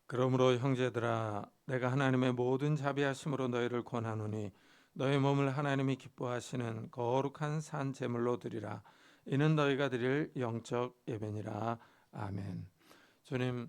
그러므로 형제들아, 내가 하나님의 모든 자비하심으로 너희를 권하노니 너희 몸을 하나님이 기뻐하시는 거룩한 산 제물로 드리라. 이는 너희가 드릴 영적 예배니라. 아멘. 주님,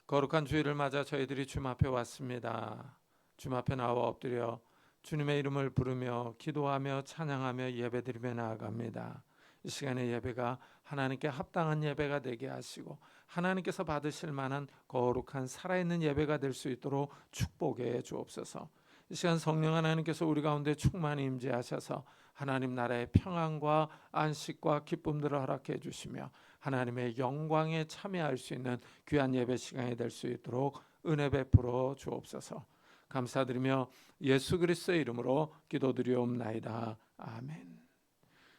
거룩한 주일을 맞아 저희들이 주님 앞에 왔습니다. 주님 앞에 나와 엎드려 주님의 이름을 부르며 기도하며 찬양하며 예배드리며 나아갑니다. 이 시간의 예배가 하나님께 합당한 예배가 되게 하시고 하나님께서 받으실 만한 거룩한 살아있는 예배가 될 수 있도록 축복해 주옵소서. 이 시간 성령 하나님께서 우리 가운데 충만히 임재하셔서 하나님 나라의 평안과 안식과 기쁨들을 허락해 주시며 하나님의 영광에 참여할 수 있는 귀한 예배 시간이 될 수 있도록 은혜 베풀어 주옵소서. 감사드리며 예수 그리스도의 이름으로 기도드리옵나이다. 아멘.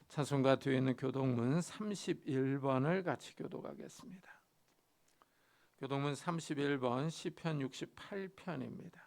찬송가 뒤에 있는 교동문 31번을 같이 교독하겠습니다. 교동문 31번 시편 68편입니다.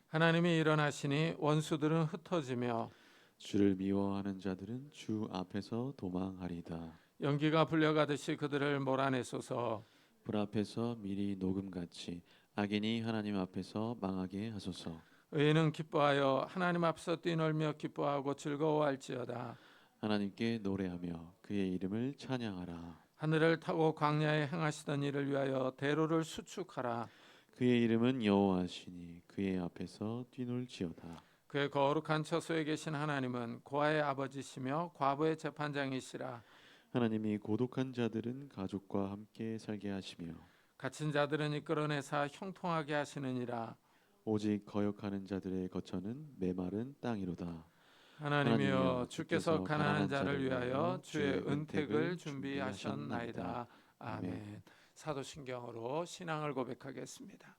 하나님이 일어나시니 원수들은 흩어지며 주를 미워하는 자들은 주 앞에서 도망하리다. 연기가 불려가듯이 그들을 몰아내소서. 불 앞에서 미리 녹음같이 악인이 하나님 앞에서 망하게 하소서. 의인은 기뻐하여 하나님 앞서 뛰놀며 기뻐하고 즐거워할지어다. 하나님께 노래하며 그의 이름을 찬양하라. 하늘을 타고 광야에 행하시던 일을 위하여 대로를 수축하라. 그의 이름은 여호와시니 그의 앞에서 뛰놀지어다. 그의 거룩한 처소에 계신 하나님은 고아의 아버지시며 과부의 재판장이시라. 하나님이 고독한 자들은 가족과 함께 살게 하시며 갇힌 자들은 이끌어내사 형통하게 하시느니라. 오직 거역하는 자들의 거처는 메마른 땅이로다. 하나님이여, 주께서 가난한 자를 위하여 주의 은택을 준비하셨나이다. 아멘. 사도신경으로 신앙을 고백하겠습니다.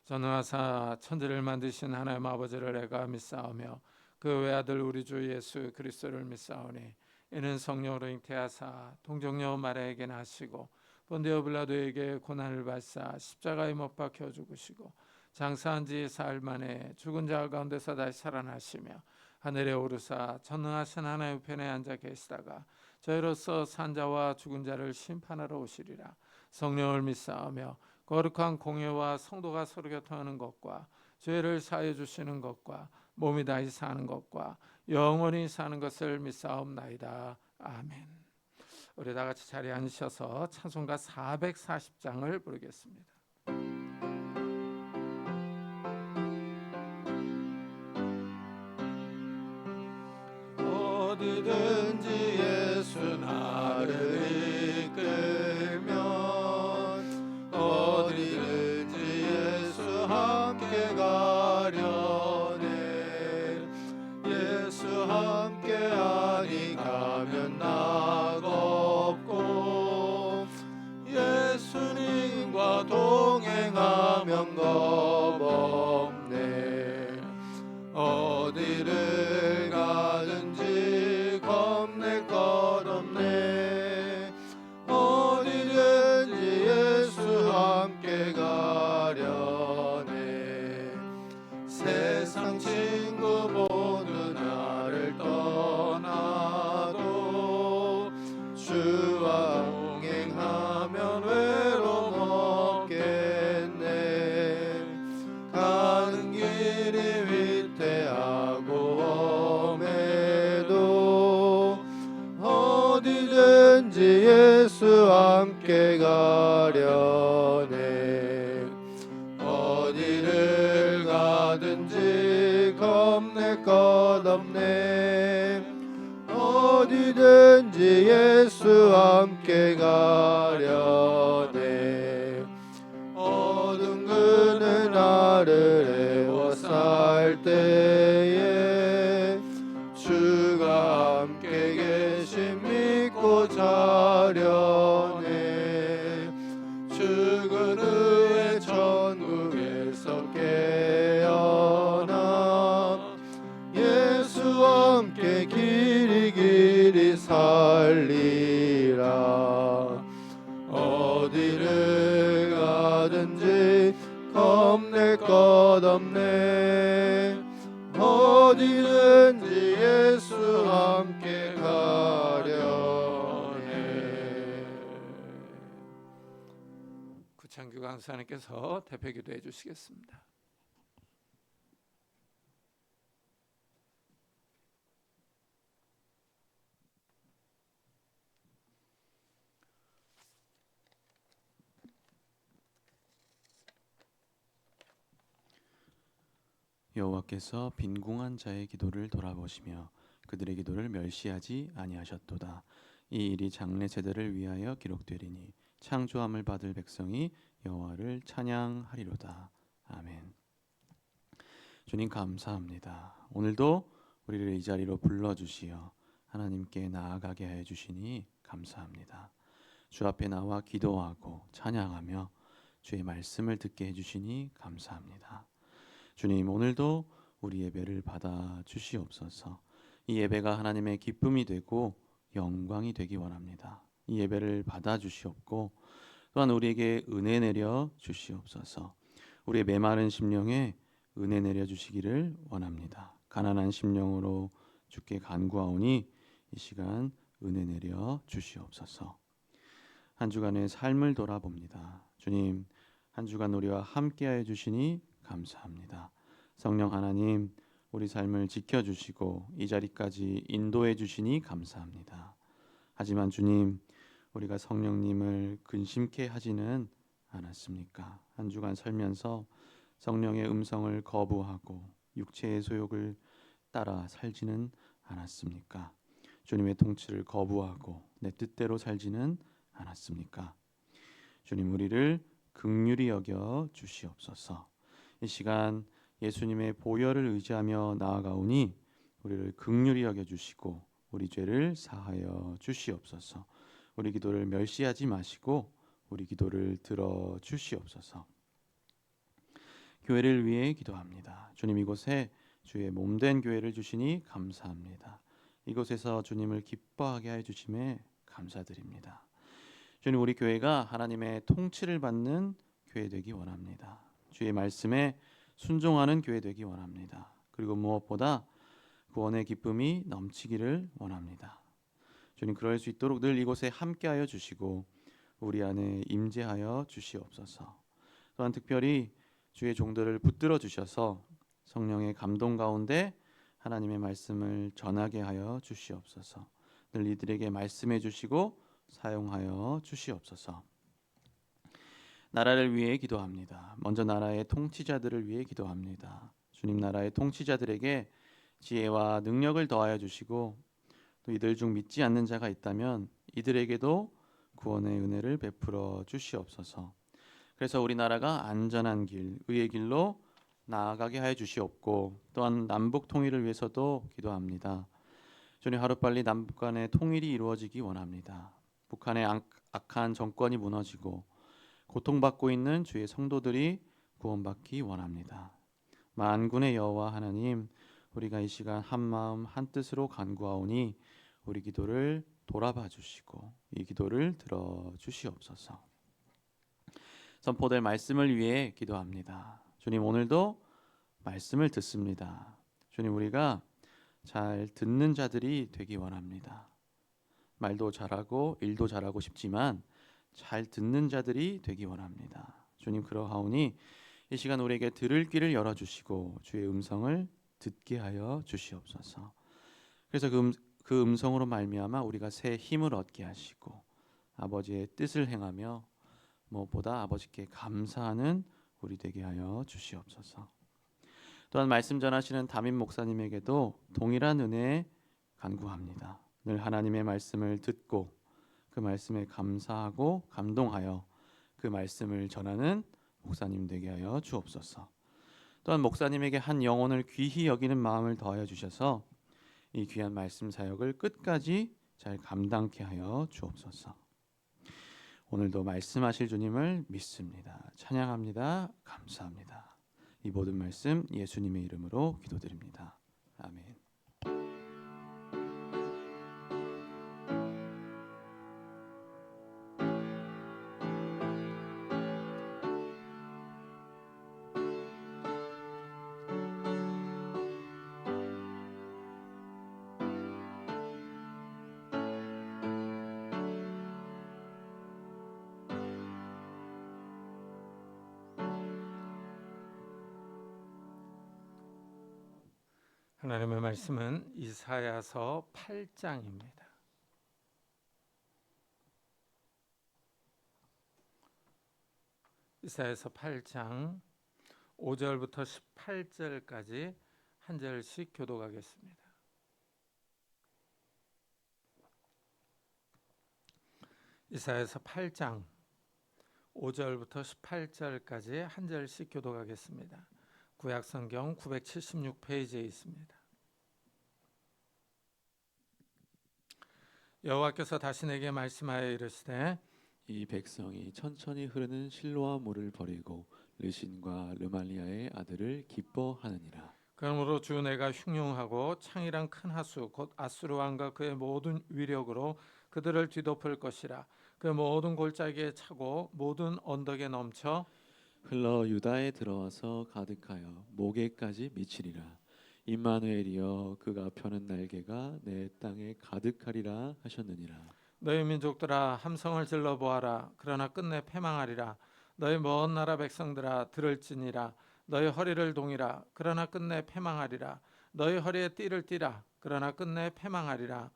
전능하사 천지를 만드신 하나님 아버지를 내가 믿사오며 그 외아들 우리 주 예수 그리스도를 믿사오니 이는 성령으로 잉태하사 동정녀 마리아에게 나시고 본디오 빌라도에게 고난을 받사 십자가에 못 박혀 죽으시고 장사한 지 사흘 만에 죽은 자 가운데서 다시 살아나시며 하늘에 오르사 전능하신 하나님 편에 앉아 계시다가 저희로서 산자와 죽은 자를 심판하러 오시리라. 성령을 믿사오며 거룩한 공예와 성도가 서로 교통하는 것과 죄를 사해 주시는 것과 몸이 다시 사는 것과 영원히 사는 것을 믿사옵나이다. 아멘. 우리 다 같이 자리에 앉으셔서 찬송가 440장을 부르겠습니다. 어디든지 예수 나를 이끌면 어디든지 예수 함께 가려네. 예수 함께하니 가면 낙없고 예수님과 동행하면 겁없네. 어디를 가든지 겁낼 것 없네. 어디든지 예수 함께 가려네. 세상 친구 모두 나를 떠나도 주와 동행하면 외로움 없겠네. 가는 길이 위태하고 험해도 어디든지 예수 함께 가려네. 어디를 가든지 겁낼 것 없네. 어디든지 예수 함께 가려네. 어둠 그늘 나를 에워쌀 때에 주가 함께 계심 믿고 자려네. 죽은 후에 천국에서 깨어나 예수와 함께 길이 길이 살리라. 어디를 가든지 겁낼 것 없네. 어디든지 예수 함께 가려네. 구창규가 강사님께서 대표 기도해 주시겠습니다. 여호와께서 빈궁한 자의 기도를 돌아보시며 그들의 기도를 멸시하지 아니하셨도다. 이 일이 장래 세대를 위하여 기록되리니 창조함을 받을 백성이 여호와를 찬양하리로다. 아멘. 주님 감사합니다. 오늘도 우리를 이 자리로 불러주시어 하나님께 나아가게 해 주시니 감사합니다. 주 앞에 나와 기도하고 찬양하며 주의 말씀을 듣게 해 주시니 감사합니다. 주님, 오늘도 우리 예배를 받아 주시옵소서. 이 예배가 하나님의 기쁨이 되고 영광이 되기 원합니다. 이 예배를 받아 주시옵고 또한 우리에게 은혜 내려 주시옵소서. 우리의 메마른 심령에 은혜 내려 주시기를 원합니다. 가난한 심령으로 주께 간구하오니 이 시간 은혜 내려 주시옵소서. 한 주간의 삶을 돌아봅니다. 주님, 한 주간 우리와 함께하여 주시니 감사합니다. 성령 하나님, 우리 삶을 지켜주시고 이 자리까지 인도해 주시니 감사합니다. 하지만 주님, 우리가 성령님을 근심케 하지는 않았습니까? 한 주간 살면서 성령의 음성을 거부하고 육체의 소욕을 따라 살지는 않았습니까? 주님의 통치를 거부하고 내 뜻대로 살지는 않았습니까? 주님, 우리를 긍휼히 여겨 주시옵소서. 이 시간 예수님의 보혈을 의지하며 나아가오니 우리를 긍휼히 여겨 주시고 우리 죄를 사하여 주시옵소서. 우리 기도를 멸시하지 마시고 우리 기도를 들어 주시옵소서. 교회를 위해 기도합니다. 주님, 이곳에 주의 몸된 교회를 주시니 감사합니다. 이곳에서 주님을 기뻐하게 해 주심에 감사드립니다. 주님, 우리 교회가 하나님의 통치를 받는 교회 되기 원합니다. 주의 말씀에 순종하는 교회 되기 원합니다. 그리고 무엇보다 구원의 기쁨이 넘치기를 원합니다. 주님, 그럴 수 있도록 늘 이곳에 함께하여 주시고 우리 안에 임재하여 주시옵소서. 또한 특별히 주의 종들을 붙들어 주셔서 성령의 감동 가운데 하나님의 말씀을 전하게 하여 주시옵소서. 늘 이들에게 말씀해 주시고 사용하여 주시옵소서. 나라를 위해 기도합니다. 먼저 나라의 통치자들을 위해 기도합니다. 주님, 나라의 통치자들에게 지혜와 능력을 더하여 주시고 또 이들 중 믿지 않는 자가 있다면 이들에게도 구원의 은혜를 베풀어 주시옵소서. 그래서 우리나라가 안전한 길, 의의 길로 나아가게 하여 주시옵고 또한 남북 통일을 위해서도 기도합니다. 주님, 하루빨리 남북 간의 통일이 이루어지기 원합니다. 북한의 악한 정권이 무너지고 고통받고 있는 주의 성도들이 구원받기 원합니다. 만군의 여호와 하나님, 우리가 이 시간 한 마음 한 뜻으로 간구하오니 우리 기도를 돌아봐 주시고 이 기도를 들어 주시옵소서. 선포될 말씀을 위해 기도합니다. 주님, 오늘도 말씀을 듣습니다. 주님, 우리가 잘 듣는 자들이 되기 원합니다. 말도 잘하고 일도 잘하고 싶지만 잘 듣는 자들이 되기 원합니다. 주님, 그러하오니 이 시간 우리에게 들을 귀를 열어주시고 주의 음성을 듣게 하여 주시옵소서. 그래서 그 음성으로 말미암아 우리가 새 힘을 얻게 하시고 아버지의 뜻을 행하며 무엇보다 아버지께 감사하는 우리 되게 하여 주시옵소서. 또한 말씀 전하시는 담임 목사님에게도 동일한 은혜 간구합니다. 늘 하나님의 말씀을 듣고 그 말씀에 감사하고 감동하여 그 말씀을 전하는 목사님 되게 하여 주옵소서. 또한 목사님에게 한 영혼을 귀히 여기는 마음을 더하여 주셔서 이 귀한 말씀 사역을 끝까지 잘 감당케 하여 주옵소서. 오늘도 말씀하실 주님을 믿습니다. 찬양합니다. 감사합니다. 이 모든 말씀 예수님의 이름으로 기도드립니다. 아멘. 하나님의 말씀은 이사야서 8장입니다. 이사야서 8장 5절부터 18절까지 한 절씩 교독하겠습니다. 이사야서 8장 5절부터 18절까지 한 절씩 교독하겠습니다. 구약성경 976페이지에 있습니다. 여호와께서 다시 내게 말씀하여 이르시되 이 백성이 천천히 흐르는 실로아 물을 버리고 르신과 르말리아의 아들을 기뻐하느니라. 그러므로 주 내가 흉흉하고 창이란 큰 하수 곧 아수르 왕과 그의 모든 위력으로 그들을 뒤덮을 것이라. 그 모든 골짜기에 차고 모든 언덕에 넘쳐 흘러 유다에 들어와서 가득하여 목에까지 미치리라. 임마누엘이여 그가 펴는 날개가 내 땅에 가득하리라 하셨느니라. 너희 민족들아 함성을 질러 보아라. 그러나 끝내 패망하리라. 너희 먼 나라 백성들아 들을지니라. 너희 허리를 동이라. 그러나 끝내 패망하리라. 너희 허리에 띠를 띠라. 그러나 끝내 패망하리라.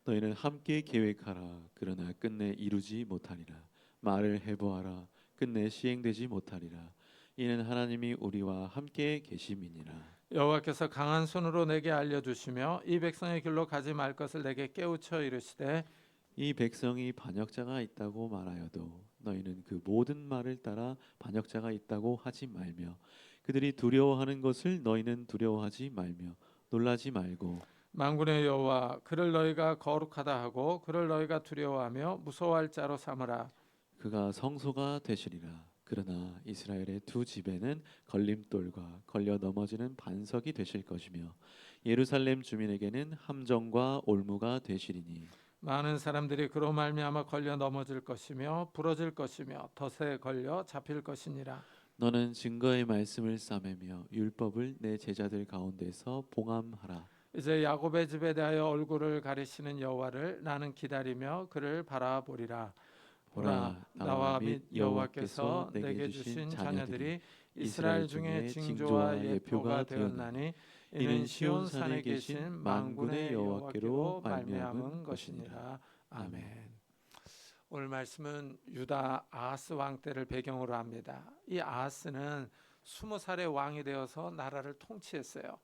너희는 함께 계획하라. 그러나 끝내 이루지 못하리라. 말을 해보아라. 끝내 시행되지 못하리라. 이는 하나님이 우리와 함께 계심이니라. 여호와께서 강한 손으로 내게 알려주시며 이 백성의 길로 가지 말 것을 내게 깨우쳐 이르시되 이 백성이 반역자가 있다고 말하여도 너희는 그 모든 말을 따라 반역자가 있다고 하지 말며 그들이 두려워하는 것을 너희는 두려워하지 말며 놀라지 말고 만군의 여호와 그를 너희가 거룩하다 하고 그를 너희가 두려워하며 무서워할 자로 삼으라. 그가 성소가 되시리라. 그러나 이스라엘의 두 집에는 걸림돌과 걸려 넘어지는 반석이 되실 것이며 예루살렘 주민에게는 함정과 올무가 되시리니 많은 사람들이 그로 말미암아 걸려 넘어질 것이며 부러질 것이며 덫에 걸려 잡힐 것이니라. 너는 증거의 말씀을 싸매며 율법을 내 제자들 가운데서 봉함하라. 이제 야곱의 집에 대하여 얼굴을 가리시는 여호와를 나는 기다리며 그를 바라보리라. 보라 나와 및 여호와께서 내게 주신 자녀들이 이스라엘 중에 징조와 예표가 되었나니 이는 시온 산에 계신 만군의 여호와께로 말미암은 것이니라. 아멘. 오늘 말씀은 유다 아하스 왕 때를 배경으로 합니다. 이 아하스는 20살의 왕이 되어서 나라를 통치했어요.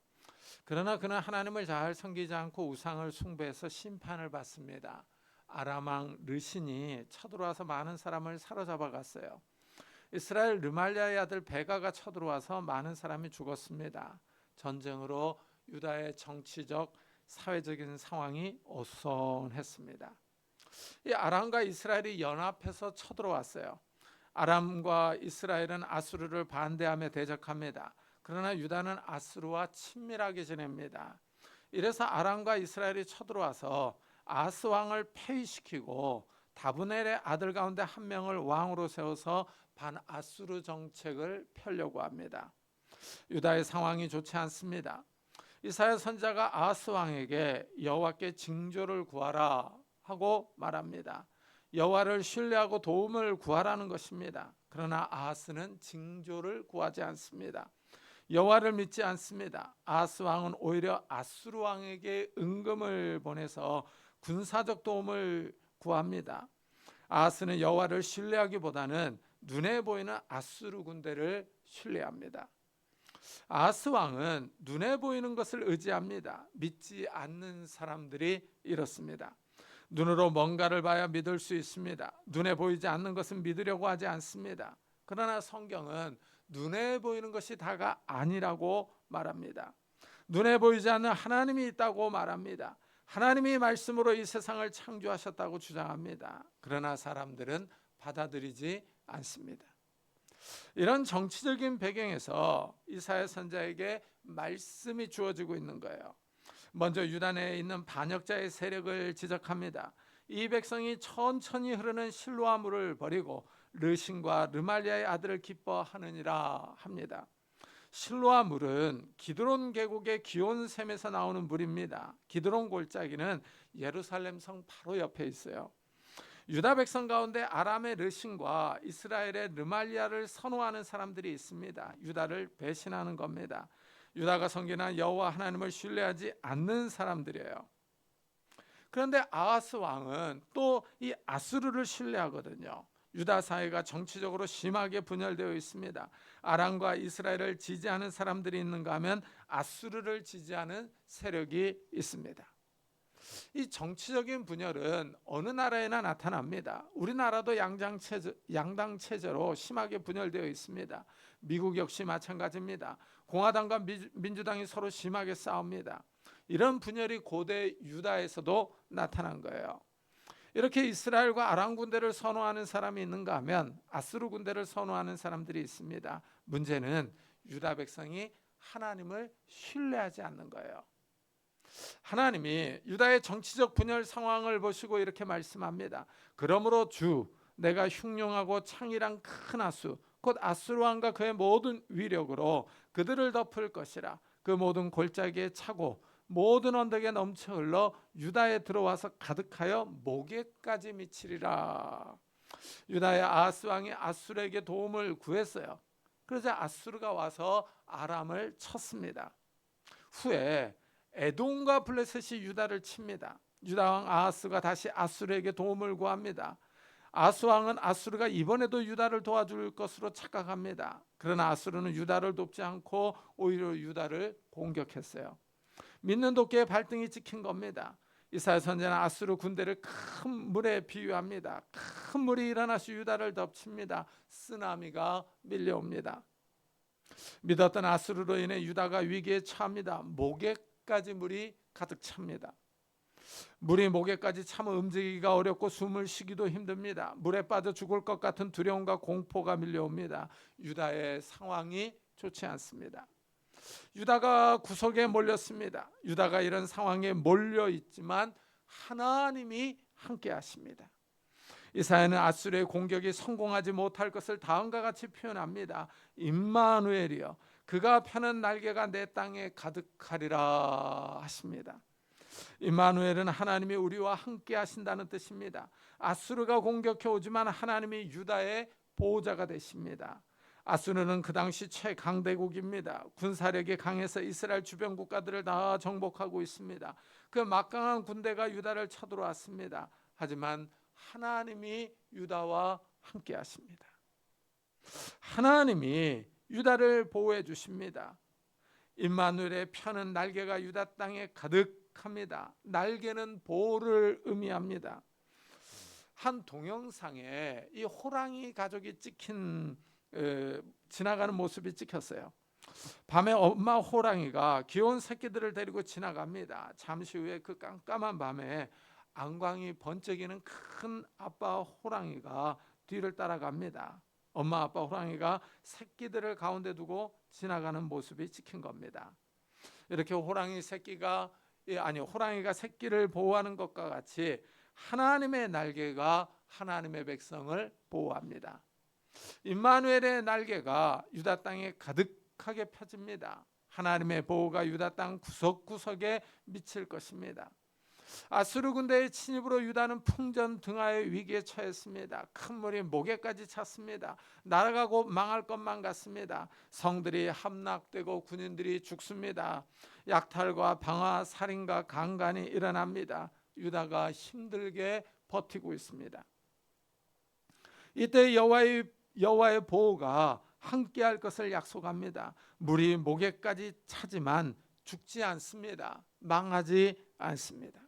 그러나 그는 하나님을 잘 섬기지 않고 우상을 숭배해서 심판을 받습니다. 아람 왕 르신이 쳐들어와서 많은 사람을 사로잡아 갔어요. 이스라엘 르말리아의 아들 베가가 쳐들어와서 많은 사람이 죽었습니다. 전쟁으로 유다의 정치적 사회적인 상황이 어수선했습니다. 이 아람과 이스라엘이 연합해서 쳐들어왔어요. 아람과 이스라엘은 아수르를 반대하며 대적합니다. 그러나 유다는 아수르와 친밀하게 지냅니다. 이래서 아람과 이스라엘이 쳐들어와서 아하스 왕을 폐위시키고 다브넬의 아들 가운데 한 명을 왕으로 세워서 반아수르 정책을 펴려고 합니다. 유다의 상황이 좋지 않습니다. 이사야 선지자가 아하스 왕에게 여호와께 징조를 구하라 하고 말합니다. 여호와를 신뢰하고 도움을 구하라는 것입니다. 그러나 아하스는 징조를 구하지 않습니다. 여호와를 믿지 않습니다. 아하스 왕은 오히려 아수르 왕에게 은금을 보내서 군사적 도움을 구합니다. 아하스는 여호와를 신뢰하기보다는 눈에 보이는 아수르 군대를 신뢰합니다. 아하스 왕은 눈에 보이는 것을 의지합니다. 믿지 않는 사람들이 이렇습니다. 눈으로 뭔가를 봐야 믿을 수 있습니다. 눈에 보이지 않는 것은 믿으려고 하지 않습니다. 그러나 성경은 눈에 보이는 것이 다가 아니라고 말합니다. 눈에 보이지 않는 하나님이 있다고 말합니다. 하나님이 말씀으로 이 세상을 창조하셨다고 주장합니다. 그러나 사람들은 받아들이지 않습니다. 이런 정치적인 배경에서 이사야 선지자에게 말씀이 주어지고 있는 거예요. 먼저 유다 내에 있는 반역자의 세력을 지적합니다. 이 백성이 천천히 흐르는 실로아 물을 버리고 르신과 르말리아의 아들을 기뻐하느니라 합니다. 실로아 물은 기드론 계곡의 기온샘에서 나오는 물입니다. 기드론 골짜기는 예루살렘 성 바로 옆에 있어요. 유다 백성 가운데 아람의 르신과 이스라엘의 르말리아를 선호하는 사람들이 있습니다. 유다를 배신하는 겁니다. 유다가 섬기는 여호와 하나님을 신뢰하지 않는 사람들이에요. 그런데 아하스 왕은 또 이 아수르를 신뢰하거든요. 유다 사회가 정치적으로 심하게 분열되어 있습니다. 아람과 이스라엘을 지지하는 사람들이 있는가 하면 아수르를 지지하는 세력이 있습니다. 이 정치적인 분열은 어느 나라에나 나타납니다. 우리나라도 양당 체제로 심하게 분열되어 있습니다. 미국 역시 마찬가지입니다. 공화당과 민주당이 서로 심하게 싸웁니다. 이런 분열이 고대 유다에서도 나타난 거예요. 이렇게 이스라엘과 아람 군대를 선호하는 사람이 있는가 하면 아수르 군대를 선호하는 사람들이 있습니다. 문제는 유다 백성이 하나님을 신뢰하지 않는 거예요. 하나님이 유다의 정치적 분열 상황을 보시고 이렇게 말씀합니다. 그러므로 주 내가 흉룡하고 창이랑 큰 아수 곧 아수르 왕과 그의 모든 위력으로 그들을 덮을 것이라. 그 모든 골짜기에 차고 모든 언덕에 넘쳐 흘러 유다에 들어와서 가득하여 목에까지 미치리라. 유다의 아하스 왕이 아수르에게 도움을 구했어요. 그러자 아수르가 와서 아람을 쳤습니다. 후에 에돔과 블레셋이 유다를 칩니다. 유다 왕 아하스가 다시 아수르에게 도움을 구합니다. 아하스 왕은 아수르가 이번에도 유다를 도와줄 것으로 착각합니다. 그러나 아수르는 유다를 돕지 않고 오히려 유다를 공격했어요. 믿는 도끼에 발등이 찍힌 겁니다. 이사야 선지자는 아수르 군대를 큰 물에 비유합니다. 큰 물이 일어나서 유다를 덮칩니다. 쓰나미가 밀려옵니다. 믿었던 아수르로 인해 유다가 위기에 처합니다. 목에까지 물이 가득 찹니다. 물이 목에까지 차면 움직이기가 어렵고 숨을 쉬기도 힘듭니다. 물에 빠져 죽을 것 같은 두려움과 공포가 밀려옵니다. 유다의 상황이 좋지 않습니다. 유다가 구석에 몰렸습니다. 유다가 이런 상황에 몰려 있지만 하나님이 함께 하십니다. 이사야는 아수르의 공격이 성공하지 못할 것을 다음과 같이 표현합니다. 임마누엘이여 그가 펴는 날개가 내 땅에 가득하리라 하십니다. 임마누엘은 하나님이 우리와 함께 하신다는 뜻입니다. 아수르가 공격해 오지만 하나님이 유다의 보호자가 되십니다. 아수르는 그 당시 최강대국입니다. 군사력이 강해서 이스라엘 주변 국가들을 다 정복하고 있습니다. 그 막강한 군대가 유다를 쳐들어왔습니다. 하지만 하나님이 유다와 함께 하십니다. 하나님이 유다를 보호해 주십니다. 임마누엘의 펴는 날개가 유다 땅에 가득합니다. 날개는 보호를 의미합니다. 한 동영상에 이 호랑이 가족이 지나가는 모습이 찍혔어요. 밤에 엄마 호랑이가 귀여운 새끼들을 데리고 지나갑니다. 잠시 후에 그 깜깜한 밤에 안광이 번쩍이는 큰 아빠 호랑이가 뒤를 따라갑니다. 엄마 아빠 호랑이가 새끼들을 가운데 두고 지나가는 모습이 찍힌 겁니다. 이렇게 호랑이가 새끼를 보호하는 것과 같이 하나님의 날개가 하나님의 백성을 보호합니다. 임마누엘의 날개가 유다 땅에 가득하게 펴집니다. 하나님의 보호가 유다 땅 구석구석에 미칠 것입니다. 아수르 군대의 침입으로 유다는 풍전등화의 위기에 처했습니다. 큰 물이 목에까지 찼습니다. 날아가고 망할 것만 같습니다. 성들이 함락되고 군인들이 죽습니다. 약탈과 방화, 살인과 강간이 일어납니다. 유다가 힘들게 버티고 있습니다. 이때 여호와의 보호가 함께할 것을 약속합니다. 물이 목에까지 차지만 죽지 않습니다. 망하지 않습니다.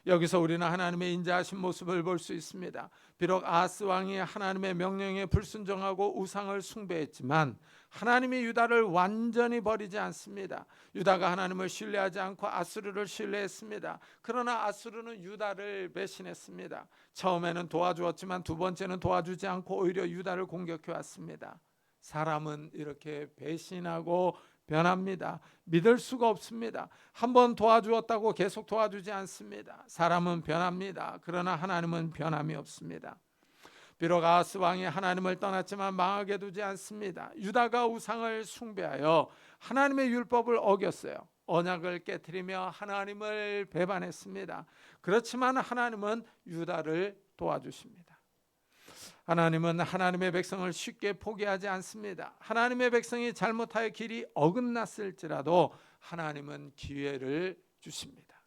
여기서 우리는 하나님의 인자하신 모습을 볼 수 있습니다. 비록 아하스 왕이 하나님의 명령에 불순종하고 우상을 숭배했지만 하나님이 유다를 완전히 버리지 않습니다. 유다가 하나님을 신뢰하지 않고 아수르를 신뢰했습니다. 그러나 아수르는 유다를 배신했습니다. 처음에는 도와주었지만 두 번째는 도와주지 않고 오히려 유다를 공격해 왔습니다. 사람은 이렇게 배신하고 변합니다. 믿을 수가 없습니다. 한번 도와주었다고 계속 도와주지 않습니다. 사람은 변합니다. 그러나 하나님은 변함이 없습니다. 비록 아하스 왕이 하나님을 떠났지만 망하게 두지 않습니다. 유다가 우상을 숭배하여 하나님의 율법을 어겼어요. 언약을 깨트리며 하나님을 배반했습니다. 그렇지만 하나님은 유다를 도와주십니다. 하나님은 하나님의 백성을 쉽게 포기하지 않습니다. 하나님의 백성이 잘못하여 길이 어긋났을지라도 하나님은 기회를 주십니다.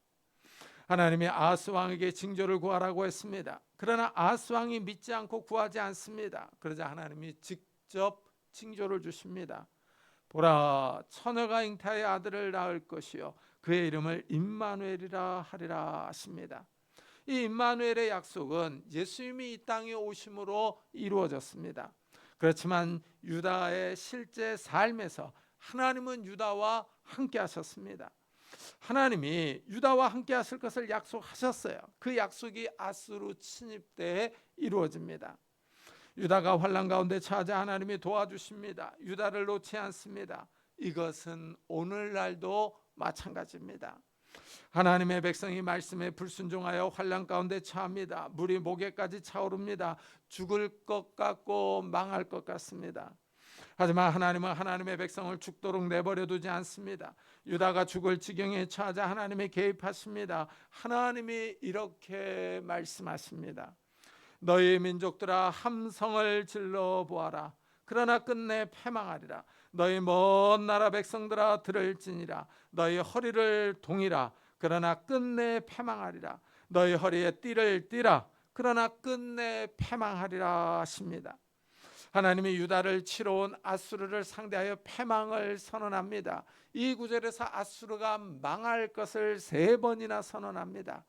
하나님이 아하스 왕에게 징조를 구하라고 했습니다. 그러나 아하스 왕이 믿지 않고 구하지 않습니다. 그러자 하나님이 직접 징조를 주십니다. 보라, 처녀가 잉타의 아들을 낳을 것이요 그의 이름을 임마누엘이라 하리라 하십니다. 이 임마누엘의 약속은 예수님이 이 땅에 오심으로 이루어졌습니다. 그렇지만 유다의 실제 삶에서 하나님은 유다와 함께 하셨습니다. 하나님이 유다와 함께 하실 것을 약속하셨어요. 그 약속이 아수르 침입 때에 이루어집니다. 유다가 환난 가운데 처하자 하나님이 도와주십니다. 유다를 놓지 않습니다. 이것은 오늘날도 마찬가지입니다. 하나님의 백성이 말씀에 불순종하여 환난 가운데 처합니다. 물이 목에까지 차오릅니다. 죽을 것 같고 망할 것 같습니다. 하지만 하나님은 하나님의 백성을 죽도록 내버려 두지 않습니다. 유다가 죽을 지경에 처하자 하나님이 개입하십니다. 하나님이 이렇게 말씀하십니다. 너희 민족들아 함성을 질러 보아라. 그러나 끝내 패망하리라. 너희 먼 나라 백성들아 들을지니라. 너희 허리를 동이라. 그러나 끝내 패망하리라. 너희 허리에 띠를 띠라. 그러나 끝내 패망하리라 하십니다. 하나님이 유다를 치러 온 아수르를 상대하여 패망을 선언합니다. 이 구절에서 아수르가 망할 것을 3번이나 선언합니다.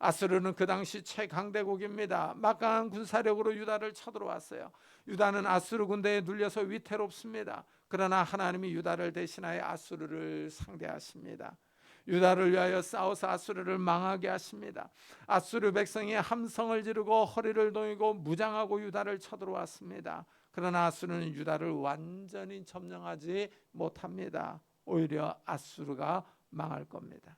아수르는 그 당시 최강대국입니다. 막강한 군사력으로 유다를 쳐들어왔어요. 유다는 아수르 군대에 눌려서 위태롭습니다. 그러나 하나님이 유다를 대신하여 아수르를 상대하십니다. 유다를 위하여 싸워서 아수르를 망하게 하십니다. 아수르 백성이 함성을 지르고 허리를 동이고 무장하고 유다를 쳐들어왔습니다. 그러나 아수르는 유다를 완전히 점령하지 못합니다. 오히려 아수르가 망할 겁니다.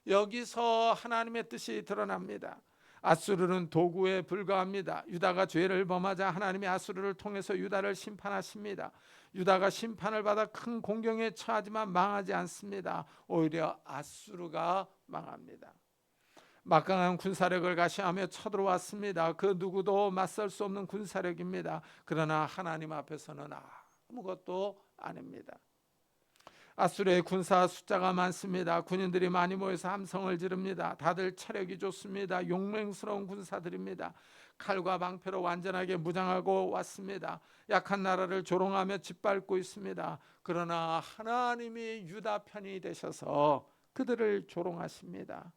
여기서 하나님의 뜻이 드러납니다. 아수르는 도구에 불과합니다. 유다가 죄를 범하자 하나님이 아수르를 통해서 유다를 심판하십니다. 유다가 심판을 받아 큰 공경에 처하지만 망하지 않습니다. 오히려 아수르가 망합니다. 막강한 군사력을 가시하며 쳐들어왔습니다. 그 누구도 맞설 수 없는 군사력입니다. 그러나 하나님 앞에서는 아무것도 아닙니다. 아수르의 군사 숫자가 많습니다. 군인들이 많이 모여서 함성을 지릅니다. 다들 체력이 좋습니다. 용맹스러운 군사들입니다. 칼과 방패로 완전하게 무장하고 왔습니다. 약한 나라를 조롱하며 짓밟고 있습니다. 그러나 하나님이 유다 편이 되셔서 그들을 조롱하십니다.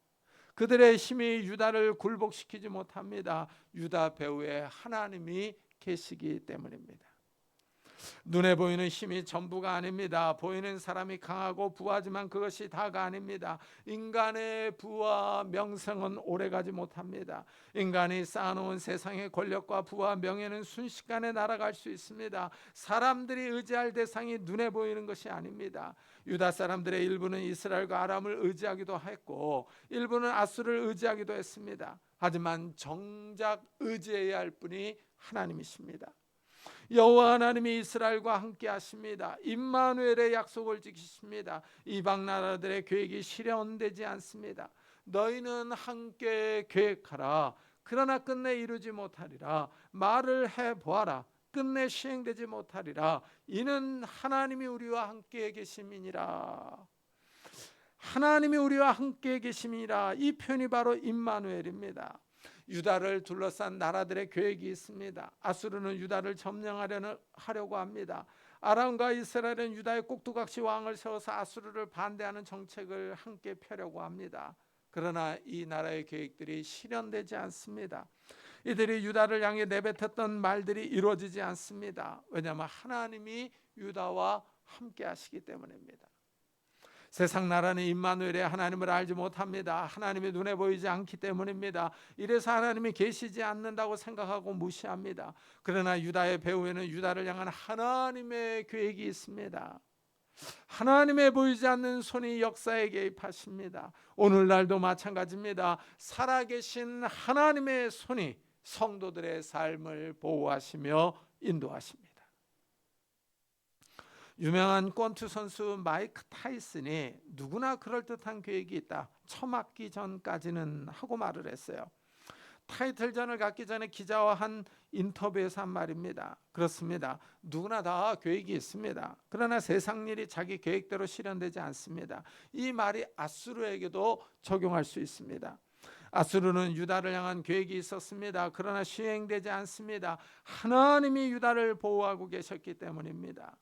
그들의 힘이 유다를 굴복시키지 못합니다. 유다 배후에 하나님이 계시기 때문입니다. 눈에 보이는 힘이 전부가 아닙니다. 보이는 사람이 강하고 부하지만 그것이 다가 아닙니다. 인간의 부와 명성은 오래가지 못합니다. 인간이 쌓아놓은 세상의 권력과 부와 명예는 순식간에 날아갈 수 있습니다. 사람들이 의지할 대상이 눈에 보이는 것이 아닙니다. 유다 사람들의 일부는 이스라엘과 아람을 의지하기도 했고 일부는 아수르를 의지하기도 했습니다. 하지만 정작 의지해야 할 분이 하나님이십니다. 여호와 하나님이 이스라엘과 함께 하십니다. 임마누엘의 약속을 지키십니다. 이방 나라들의 계획이 실현되지 않습니다. 너희는 함께 계획하라. 그러나 끝내 이루지 못하리라. 말을 해보아라. 끝내 시행되지 못하리라. 이는 하나님이 우리와 함께 계심이니라. 하나님이 우리와 함께 계심이니라. 이 표현이 바로 임마누엘입니다. 유다를 둘러싼 나라들의 계획이 있습니다. 아수르는 유다를 점령하려고 합니다. 아람과 이스라엘은 유다의 꼭두각시 왕을 세워서 아수르를 반대하는 정책을 함께 펴려고 합니다. 그러나 이 나라의 계획들이 실현되지 않습니다. 이들이 유다를 향해 내뱉었던 말들이 이루어지지 않습니다. 왜냐하면 하나님이 유다와 함께 하시기 때문입니다. 세상 나라는 임마누엘의 하나님을 알지 못합니다. 하나님이 눈에 보이지 않기 때문입니다. 이래서 하나님이 계시지 않는다고 생각하고 무시합니다. 그러나 유다의 배후에는 유다를 향한 하나님의 계획이 있습니다. 하나님의 보이지 않는 손이 역사에 개입하십니다. 오늘날도 마찬가지입니다. 살아계신 하나님의 손이 성도들의 삶을 보호하시며 인도하십니다. 유명한 권투 선수 마이크 타이슨이 누구나 그럴듯한 계획이 있다. 처맞기 전까지는 하고 말을 했어요. 타이틀전을 갖기 전에 기자와 한 인터뷰에서 한 말입니다. 그렇습니다. 누구나 다 계획이 있습니다. 그러나 세상 일이 자기 계획대로 실현되지 않습니다. 이 말이 아수르에게도 적용할 수 있습니다. 아수르는 유다를 향한 계획이 있었습니다. 그러나 시행되지 않습니다. 하나님이 유다를 보호하고 계셨기 때문입니다.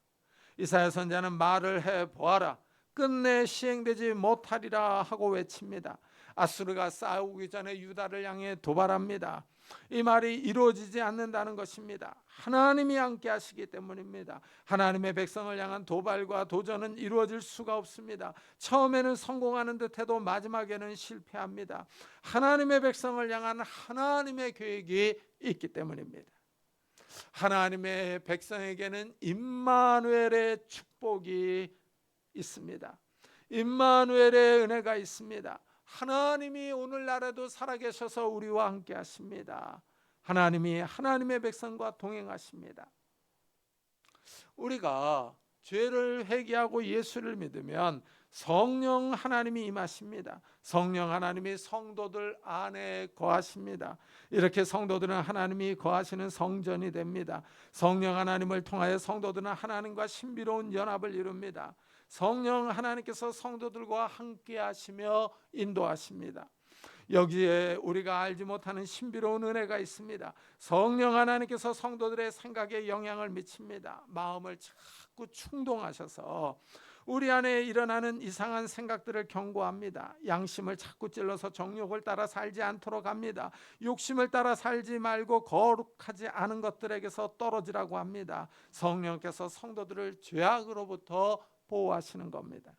이사야 선지자는 말을 해보아라, 끝내 시행되지 못하리라 하고 외칩니다. 아수르가 싸우기 전에 유다를 향해 도발합니다. 이 말이 이루어지지 않는다는 것입니다. 하나님이 함께 하시기 때문입니다. 하나님의 백성을 향한 도발과 도전은 이루어질 수가 없습니다. 처음에는 성공하는 듯해도 마지막에는 실패합니다. 하나님의 백성을 향한 하나님의 계획이 있기 때문입니다. 하나님의 백성에게는 임마누엘의 축복이 있습니다. 임마누엘의 은혜가 있습니다. 하나님이 오늘날에도 살아계셔서 우리와 함께 하십니다. 하나님이 하나님의 백성과 동행하십니다. 우리가 죄를 회개하고 예수를 믿으면 성령 하나님이 임하십니다. 성령 하나님이 성도들 안에 거하십니다. 이렇게 성도들은 하나님이 거하시는 성전이 됩니다. 성령 하나님을 통하여 성도들은 하나님과 신비로운 연합을 이룹니다. 성령 하나님께서 성도들과 함께 하시며 인도하십니다. 여기에 우리가 알지 못하는 신비로운 은혜가 있습니다. 성령 하나님께서 성도들의 생각에 영향을 미칩니다. 마음을 자꾸 충동하셔서 우리 안에 일어나는 이상한 생각들을 경고합니다. 양심을 자꾸 찔러서 정욕을 따라 살지 않도록 합니다. 욕심을 따라 살지 말고 거룩하지 않은 것들에게서 떨어지라고 합니다. 성령께서 성도들을 죄악으로부터 보호하시는 겁니다.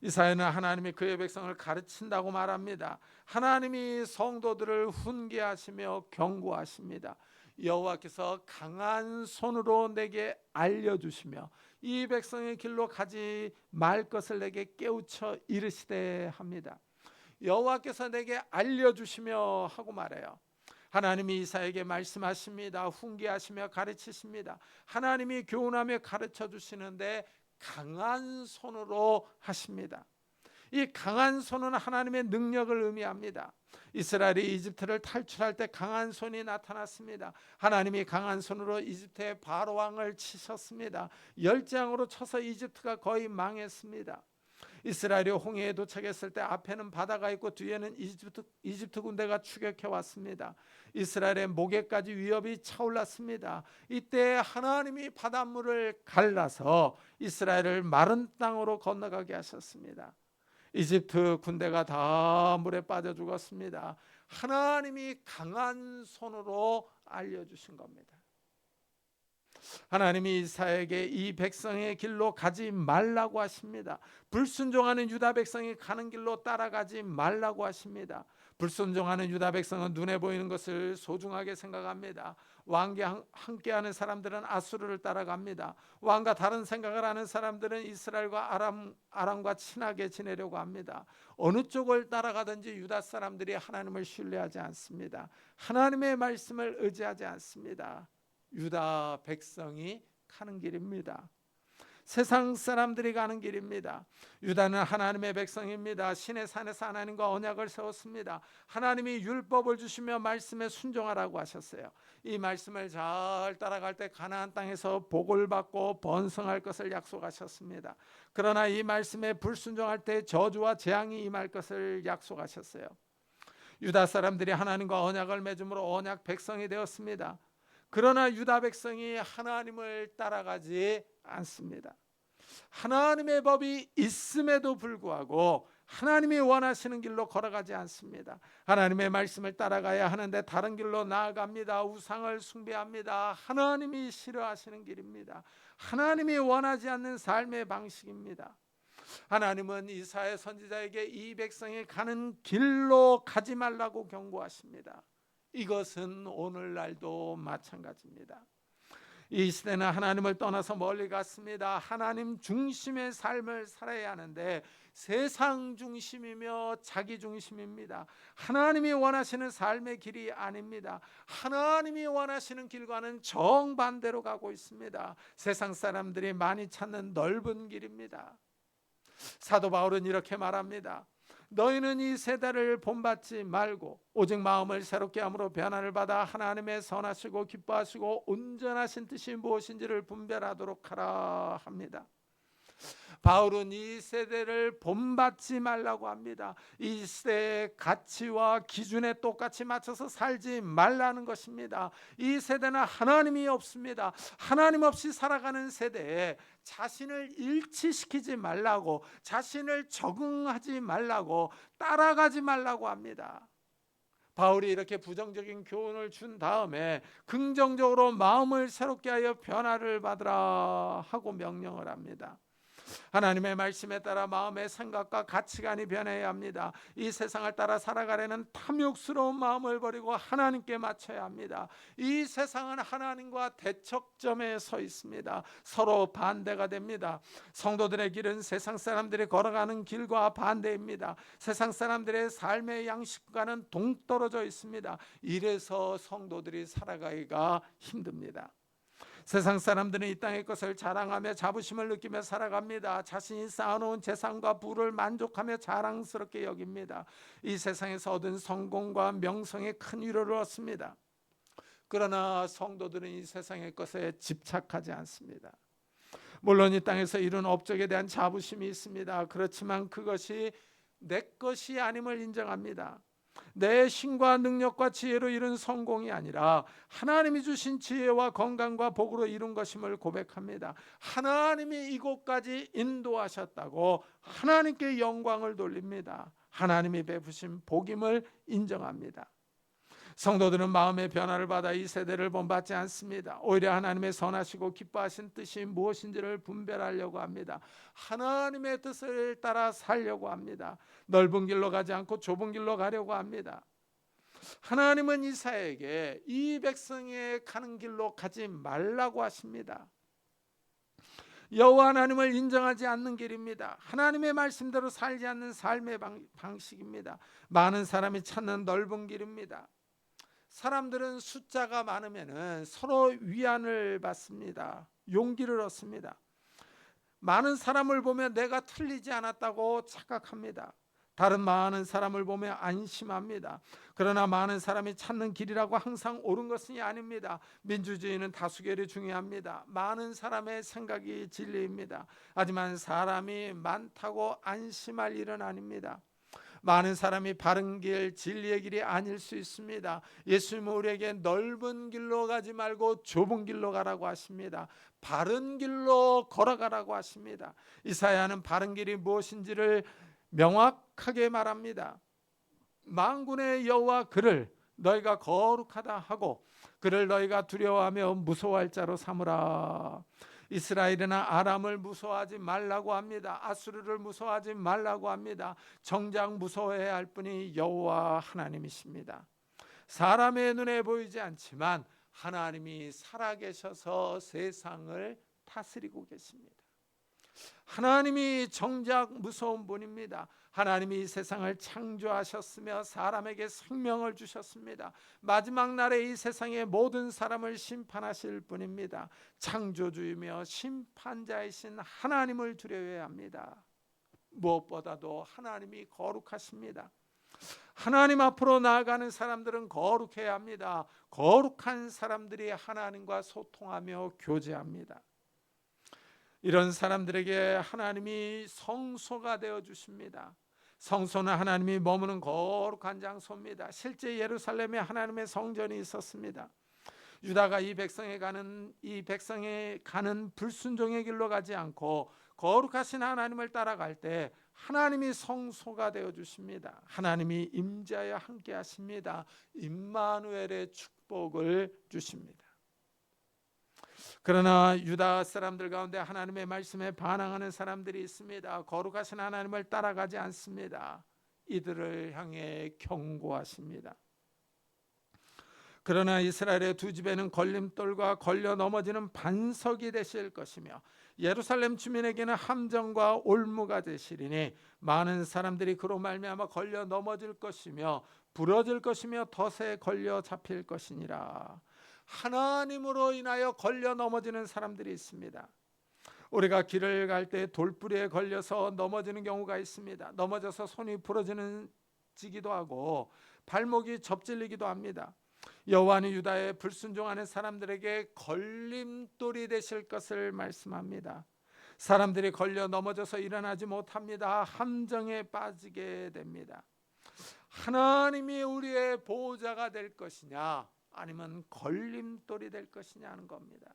이사야는 하나님이 그의 백성을 가르친다고 말합니다. 하나님이 성도들을 훈계하시며 경고하십니다. 여호와께서 강한 손으로 내게 알려주시며 이 백성의 길로 가지 말 것을 내게 깨우쳐 이르시되 합니다. 여호와께서 내게 알려주시며 하고 말해요. 하나님이 이사야에게 말씀하십니다. 훈계하시며 가르치십니다. 하나님이 교훈하며 가르쳐 주시는데 강한 손으로 하십니다. 이 강한 손은 하나님의 능력을 의미합니다. 이스라엘이 이집트를 탈출할 때 강한 손이 나타났습니다. 하나님이 강한 손으로 이집트의 바로 왕을 치셨습니다. 열장으로 쳐서 이집트가 거의 망했습니다. 이스라엘이 홍해에 도착했을 때 앞에는 바다가 있고 뒤에는 이집트 군대가 추격해 왔습니다. 이스라엘의 목에까지 위협이 차올랐습니다. 이때 하나님이 바닷물을 갈라서 이스라엘을 마른 땅으로 건너가게 하셨습니다. 이집트 군대가 다 물에 빠져 죽었습니다. 하나님이 강한 손으로 알려주신 겁니다. 하나님이 이사야에게 이 백성의 길로 가지 말라고 하십니다. 불순종하는 유다 백성이 가는 길로 따라가지 말라고 하십니다. 불순종하는 유다 백성은 눈에 보이는 것을 소중하게 생각합니다. 왕과 함께하는 사람들은 아수르를 따라갑니다. 왕과 다른 생각을 하는 사람들은 이스라엘과 아람과 친하게 지내려고 합니다. 어느 쪽을 따라가든지 유다 사람들이 하나님을 신뢰하지 않습니다. 하나님의 말씀을 의지하지 않습니다. 유다 백성이 가는 길입니다. 세상 사람들이 가는 길입니다. 유다는 하나님의 백성입니다. 신의 산에서 하나님과 언약을 세웠습니다. 하나님이 율법을 주시며 말씀에 순종하라고 하셨어요. 이 말씀을 잘 따라갈 때 가나안 땅에서 복을 받고 번성할 것을 약속하셨습니다. 그러나 이 말씀에 불순종할 때 저주와 재앙이 임할 것을 약속하셨어요. 유다 사람들이 하나님과 언약을 맺음으로 언약 백성이 되었습니다. 그러나 유다 백성이 하나님을 따라가지 않습니다. 하나님의 법이 있음에도 불구하고 하나님이 원하시는 길로 걸어가지 않습니다. 하나님의 말씀을 따라가야 하는데 다른 길로 나아갑니다. 우상을 숭배합니다. 하나님이 싫어하시는 길입니다. 하나님이 원하지 않는 삶의 방식입니다. 하나님은 이사야 선지자에게 이 백성이 가는 길로 가지 말라고 경고하십니다. 이것은 오늘날도 마찬가지입니다. 이 시대는 하나님을 떠나서 멀리 갔습니다. 하나님 중심의 삶을 살아야 하는데 세상 중심이며 자기 중심입니다. 하나님이 원하시는 삶의 길이 아닙니다. 하나님이 원하시는 길과는 정반대로 가고 있습니다. 세상 사람들이 많이 찾는 넓은 길입니다. 사도 바울은 이렇게 말합니다. 너희는 이 세대를 본받지 말고 오직 마음을 새롭게 함으로 변화를 받아 하나님의 선하시고 기뻐하시고 온전하신 뜻이 무엇인지를 분별하도록 하라 합니다. 바울은 이 세대를 본받지 말라고 합니다. 이 세대의 가치와 기준에 똑같이 맞춰서 살지 말라는 것입니다. 이 세대는 하나님이 없습니다. 하나님 없이 살아가는 세대에 자신을 일치시키지 말라고, 자신을 적응하지 말라고, 따라가지 말라고 합니다. 바울이 이렇게 부정적인 교훈을 준 다음에 긍정적으로 마음을 새롭게 하여 변화를 받으라 하고 명령을 합니다. 하나님의 말씀에 따라 마음의 생각과 가치관이 변해야 합니다. 이 세상을 따라 살아가려는 탐욕스러운 마음을 버리고 하나님께 맞춰야 합니다. 이 세상은 하나님과 대척점에 서 있습니다. 서로 반대가 됩니다. 성도들의 길은 세상 사람들이 걸어가는 길과 반대입니다. 세상 사람들의 삶의 양식과는 동떨어져 있습니다. 이래서 성도들이 살아가기가 힘듭니다. 세상 사람들은 이 땅의 것을 자랑하며 자부심을 느끼며 살아갑니다. 자신이 쌓아놓은 재산과 부를 만족하며 자랑스럽게 여깁니다. 이 세상에서 얻은 성공과 명성에 큰 위로를 얻습니다. 그러나 성도들은 이 세상의 것에 집착하지 않습니다. 물론 이 땅에서 이룬 업적에 대한 자부심이 있습니다. 그렇지만 그것이 내 것이 아님을 인정합니다. 내 힘과 능력과 지혜로 이룬 성공이 아니라 하나님이 주신 지혜와 건강과 복으로 이룬 것임을 고백합니다. 하나님이 이곳까지 인도하셨다고 하나님께 영광을 돌립니다. 하나님이 베푸신 복임을 인정합니다. 성도들은 마음의 변화를 받아 이 세대를 본받지 않습니다. 오히려 하나님의 선하시고 기뻐하신 뜻이 무엇인지를 분별하려고 합니다. 하나님의 뜻을 따라 살려고 합니다. 넓은 길로 가지 않고 좁은 길로 가려고 합니다. 하나님은 이사야에게 이 백성의 가는 길로 가지 말라고 하십니다. 여호와 하나님을 인정하지 않는 길입니다. 하나님의 말씀대로 살지 않는 삶의 방식입니다. 많은 사람이 찾는 넓은 길입니다. 사람들은 숫자가 많으면 서로 위안을 받습니다. 용기를 얻습니다. 많은 사람을 보면 내가 틀리지 않았다고 착각합니다. 다른 많은 사람을 보며 안심합니다. 그러나 많은 사람이 찾는 길이라고 항상 옳은 것은 아닙니다. 민주주의는 다수결이 중요합니다. 많은 사람의 생각이 진리입니다. 하지만 사람이 많다고 안심할 일은 아닙니다. 많은 사람이 바른 길, 진리의 길이 아닐 수 있습니다. 예수님은 우리에게 넓은 길로 가지 말고 좁은 길로 가라고 하십니다. 바른 길로 걸어가라고 하십니다. 이사야는 바른 길이 무엇인지를 명확하게 말합니다. 만군의 여호와 그를 너희가 거룩하다 하고 그를 너희가 두려워하며 무서워할 자로 삼으라. 이스라엘이나 아람을 무서워하지 말라고 합니다. 아수르를 무서워하지 말라고 합니다. 정작 무서워해야 할 분이 여호와 하나님이십니다. 사람의 눈에 보이지 않지만 하나님이 살아계셔서 세상을 다스리고 계십니다. 하나님이 정작 무서운 분입니다. 하나님이 이 세상을 창조하셨으며 사람에게 생명을 주셨습니다. 마지막 날에 이 세상의 모든 사람을 심판하실 분입니다. 창조주이며 심판자이신 하나님을 두려워해야 합니다. 무엇보다도 하나님이 거룩하십니다. 하나님 앞으로 나아가는 사람들은 거룩해야 합니다. 거룩한 사람들이 하나님과 소통하며 교제합니다. 이런 사람들에게 하나님이 성소가 되어 주십니다. 성소는 하나님이 머무는 거룩한 장소입니다. 실제 예루살렘에 하나님의 성전이 있었습니다. 유다가 이 백성에 가는 불순종의 길로 가지 않고 거룩하신 하나님을 따라갈 때 하나님이 성소가 되어 주십니다. 하나님이 임재하여 함께 하십니다. 임마누엘의 축복을 주십니다. 그러나 유다 사람들 가운데 하나님의 말씀에 반항하는 사람들이 있습니다. 거룩하신 하나님을 따라가지 않습니다. 이들을 향해 경고하십니다. 그러나 이스라엘의 두 집에는 걸림돌과 걸려 넘어지는 반석이 되실 것이며 예루살렘 주민에게는 함정과 올무가 되시리니 많은 사람들이 그로 말미암아 걸려 넘어질 것이며 부러질 것이며 덫에 걸려 잡힐 것이니라. 하나님으로 인하여 걸려 넘어지는 사람들이 있습니다. 우리가 길을 갈 때 돌부리에 걸려서 넘어지는 경우가 있습니다. 넘어져서 손이 부러지기도 하고 발목이 접질리기도 합니다. 여호와는 유다의 불순종하는 사람들에게 걸림돌이 되실 것을 말씀합니다. 사람들이 걸려 넘어져서 일어나지 못합니다. 함정에 빠지게 됩니다. 하나님이 우리의 보호자가 될 것이냐 아니면 걸림돌이 될 것이냐 하는 겁니다.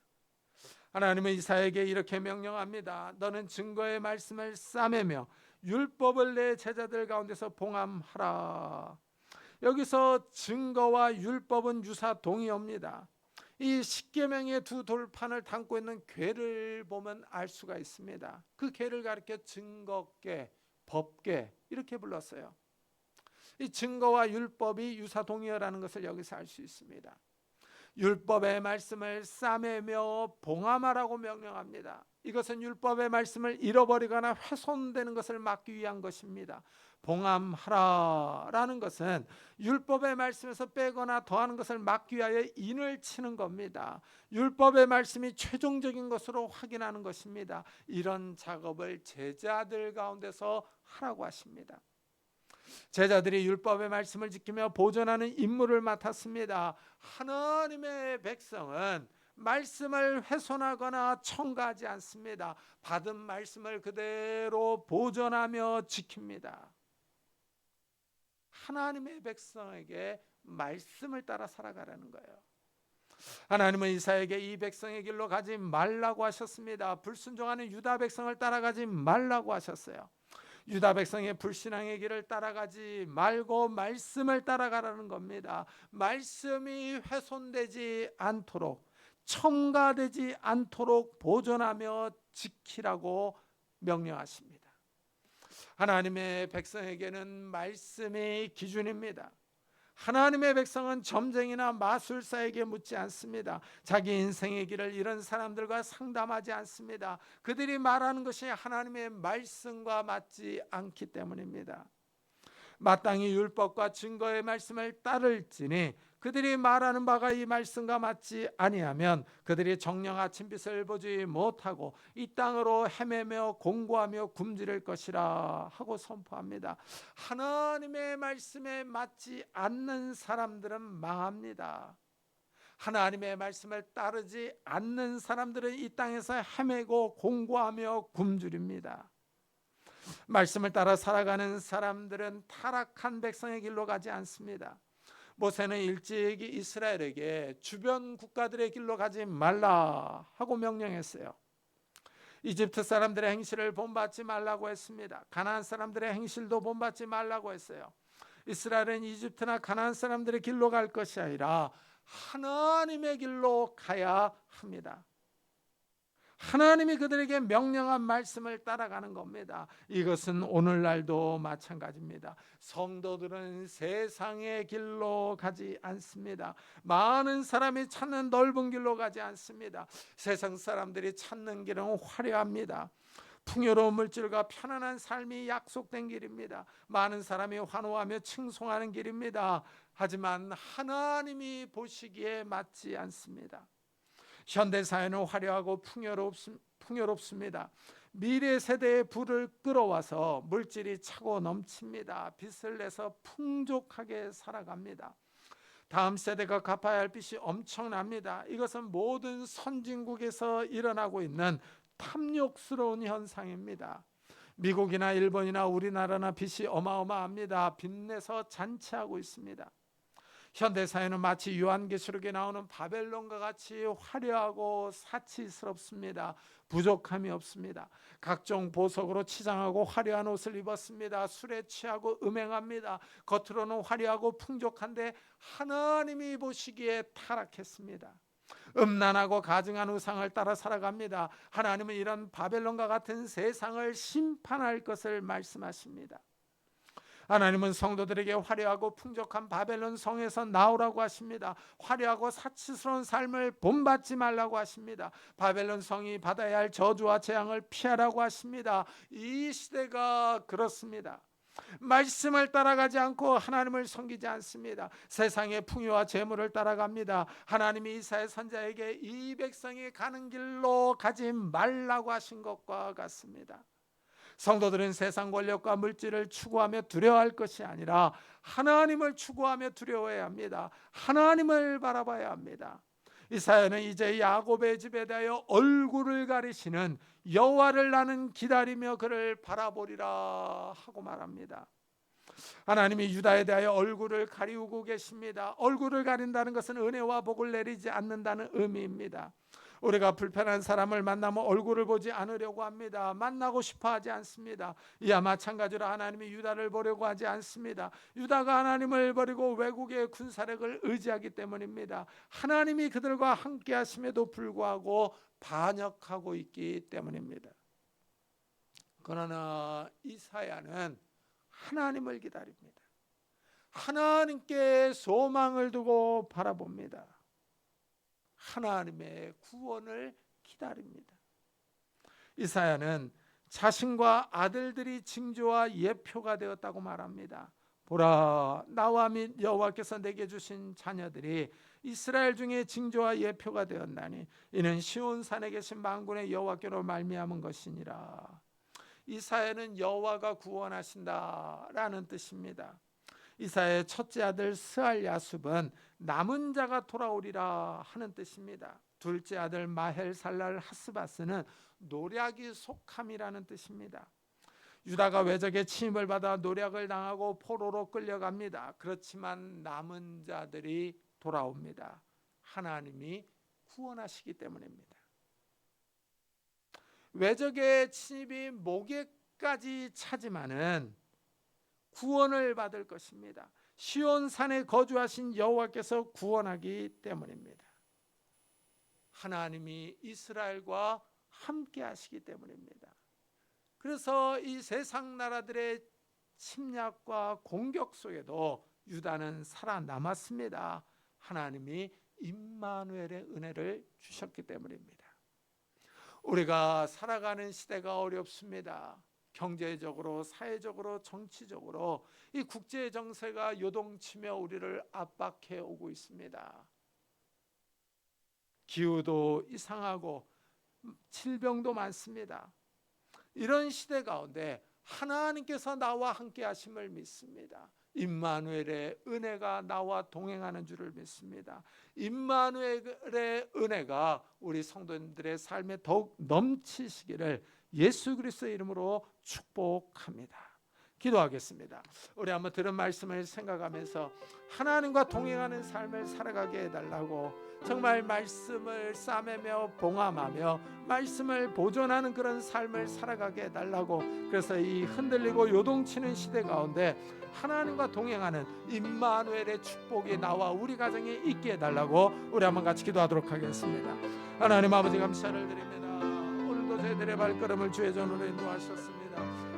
하나님은 이사야에게 이렇게 명령합니다. 너는 증거의 말씀을 싸매며 율법을 내 제자들 가운데서 봉함하라. 여기서 증거와 율법은 유사 동의어입니다. 이 십계명의 두 돌판을 담고 있는 궤를 보면 알 수가 있습니다. 그 궤를 가리켜 증거궤, 법궤 이렇게 불렀어요. 이 증거와 율법이 유사 동의어라는 것을 여기서 알 수 있습니다. 율법의 말씀을 싸매며 봉함하라고 명령합니다. 이것은 율법의 말씀을 잃어버리거나 훼손되는 것을 막기 위한 것입니다. 봉함하라라는 것은 율법의 말씀에서 빼거나 더하는 것을 막기 위하여 인을 치는 겁니다. 율법의 말씀이 최종적인 것으로 확인하는 것입니다. 이런 작업을 제자들 가운데서 하라고 하십니다. 제자들이 율법의 말씀을 지키며 보존하는 임무를 맡았습니다. 하나님의 백성은 말씀을 훼손하거나 첨가하지 않습니다. 받은 말씀을 그대로 보존하며 지킵니다. 하나님의 백성에게 말씀을 따라 살아가라는 거예요. 하나님은 이사야에게 이 백성의 길로 가지 말라고 하셨습니다. 불순종하는 유다 백성을 따라가지 말라고 하셨어요. 유다 백성의 불신앙의 길을 따라가지 말고 말씀을 따라가라는 겁니다. 말씀이 훼손되지 않도록 첨가되지 않도록 보존하며 지키라고 명령하십니다. 하나님의 백성에게는 말씀이 기준입니다. 하나님의 백성은 점쟁이나 마술사에게 묻지 않습니다. 자기 인생의 길을 이런 사람들과 상담하지 않습니다. 그들이 말하는 것이 하나님의 말씀과 맞지 않기 때문입니다. 마땅히 율법과 증거의 말씀을 따를지니 그들이 말하는 바가 이 말씀과 맞지 아니하면 그들이 정령 아침빛을 보지 못하고 이 땅으로 헤매며 공고하며 굶주릴 것이라 하고 선포합니다. 하나님의 말씀에 맞지 않는 사람들은 망합니다. 하나님의 말씀을 따르지 않는 사람들은 이 땅에서 헤매고 공고하며 굶주립니다. 말씀을 따라 살아가는 사람들은 타락한 백성의 길로 가지 않습니다. 모세는 일찍이 이스라엘에게 주변 국가들의 길로 가지 말라 하고 명령했어요. 이집트 사람들의 행실을 본받지 말라고 했습니다. 가나안 사람들의 행실도 본받지 말라고 했어요. 이스라엘은 이집트나 가나안 사람들의 길로 갈 것이 아니라 하나님의 길로 가야 합니다. 하나님이 그들에게 명령한 말씀을 따라가는 겁니다. 이것은 오늘날도 마찬가지입니다. 성도들은 세상의 길로 가지 않습니다. 많은 사람이 찾는 넓은 길로 가지 않습니다. 세상 사람들이 찾는 길은 화려합니다. 풍요로운 물질과 편안한 삶이 약속된 길입니다. 많은 사람이 환호하며 칭송하는 길입니다. 하지만 하나님이 보시기에 맞지 않습니다. 현대사회는 화려하고 풍요롭습니다. 미래 세대의 부를 끌어와서 물질이 차고 넘칩니다. 빚을 내서 풍족하게 살아갑니다. 다음 세대가 갚아야 할 빚이 엄청납니다. 이것은 모든 선진국에서 일어나고 있는 탐욕스러운 현상입니다. 미국이나 일본이나 우리나라나 빚이 어마어마합니다. 빚내서 잔치하고 있습니다. 현대사회는 마치 요한계시록에 나오는 바벨론과 같이 화려하고 사치스럽습니다. 부족함이 없습니다. 각종 보석으로 치장하고 화려한 옷을 입었습니다. 술에 취하고 음행합니다. 겉으로는 화려하고 풍족한데 하나님이 보시기에 타락했습니다. 음란하고 가증한 우상을 따라 살아갑니다. 하나님은 이런 바벨론과 같은 세상을 심판할 것을 말씀하십니다. 하나님은 성도들에게 화려하고 풍족한 바벨론 성에서 나오라고 하십니다. 화려하고 사치스러운 삶을 본받지 말라고 하십니다. 바벨론 성이 받아야 할 저주와 재앙을 피하라고 하십니다. 이 시대가 그렇습니다. 말씀을 따라가지 않고 하나님을 섬기지 않습니다. 세상의 풍요와 재물을 따라갑니다. 하나님이 이사야 선지자에게 이 백성이 가는 길로 가지 말라고 하신 것과 같습니다. 성도들은 세상 권력과 물질을 추구하며 두려워할 것이 아니라 하나님을 추구하며 두려워해야 합니다. 하나님을 바라봐야 합니다. 이사야는 이제 야곱의 집에 대하여 얼굴을 가리시는 여호와를 나는 기다리며 그를 바라보리라 하고 말합니다. 하나님이 유다에 대하여 얼굴을 가리우고 계십니다. 얼굴을 가린다는 것은 은혜와 복을 내리지 않는다는 의미입니다. 우리가 불편한 사람을 만나면 얼굴을 보지 않으려고 합니다. 만나고 싶어 하지 않습니다. 이와 마찬가지로 하나님이 유다를 보려고 하지 않습니다. 유다가 하나님을 버리고 외국의 군사력을 의지하기 때문입니다. 하나님이 그들과 함께 하심에도 불구하고 반역하고 있기 때문입니다. 그러나 이사야는 하나님을 기다립니다. 하나님께 소망을 두고 바라봅니다. 하나님의 구원을 기다립니다. 이사야는 자신과 아들들이 징조와 예표가 되었다고 말합니다. 보라, 나와 및 여호와께서 내게 주신 자녀들이 이스라엘 중에 징조와 예표가 되었나니 이는 시온산에 계신 만군의 여호와께로 말미암은 것이니라. 이사야는 여호와가 구원하신다라는 뜻입니다. 이사야의 첫째 아들 스알야숲은 남은 자가 돌아오리라 하는 뜻입니다. 둘째 아들 마헬살랄 하스바스는 노략이 속함이라는 뜻입니다. 유다가 외적의 침입을 받아 노략을 당하고 포로로 끌려갑니다. 그렇지만 남은 자들이 돌아옵니다. 하나님이 구원하시기 때문입니다. 외적의 침입이 목에까지 차지만은 구원을 받을 것입니다. 시온산에 거주하신 여호와께서 구원하기 때문입니다. 하나님이 이스라엘과 함께 하시기 때문입니다. 그래서 이 세상 나라들의 침략과 공격 속에도 유다는 살아남았습니다. 하나님이 임마누엘의 은혜를 주셨기 때문입니다. 우리가 살아가는 시대가 어렵습니다. 경제적으로, 사회적으로, 정치적으로 이 국제 정세가 요동치며 우리를 압박해 오고 있습니다. 기후도 이상하고 질병도 많습니다. 이런 시대 가운데 하나님께서 나와 함께 하심을 믿습니다. 임마누엘의 은혜가 나와 동행하는 줄을 믿습니다. 임마누엘의 은혜가 우리 성도님들의 삶에 더욱 넘치시기를 예수 그리스도의 이름으로 축복합니다. 기도하겠습니다. 우리 한번 들은 말씀을 생각하면서 하나님과 동행하는 삶을 살아가게 해달라고, 정말 말씀을 싸매며 봉함하며 말씀을 보존하는 그런 삶을 살아가게 해달라고, 그래서 이 흔들리고 요동치는 시대 가운데 하나님과 동행하는 임마누엘의 축복이 나와 우리 가정에 있게 해달라고 우리 한번 같이 기도하도록 하겠습니다. 하나님 아버지, 감사를 드립니다. 오늘도 저희들의 발걸음을 주의 전으로 인도하셨습니다.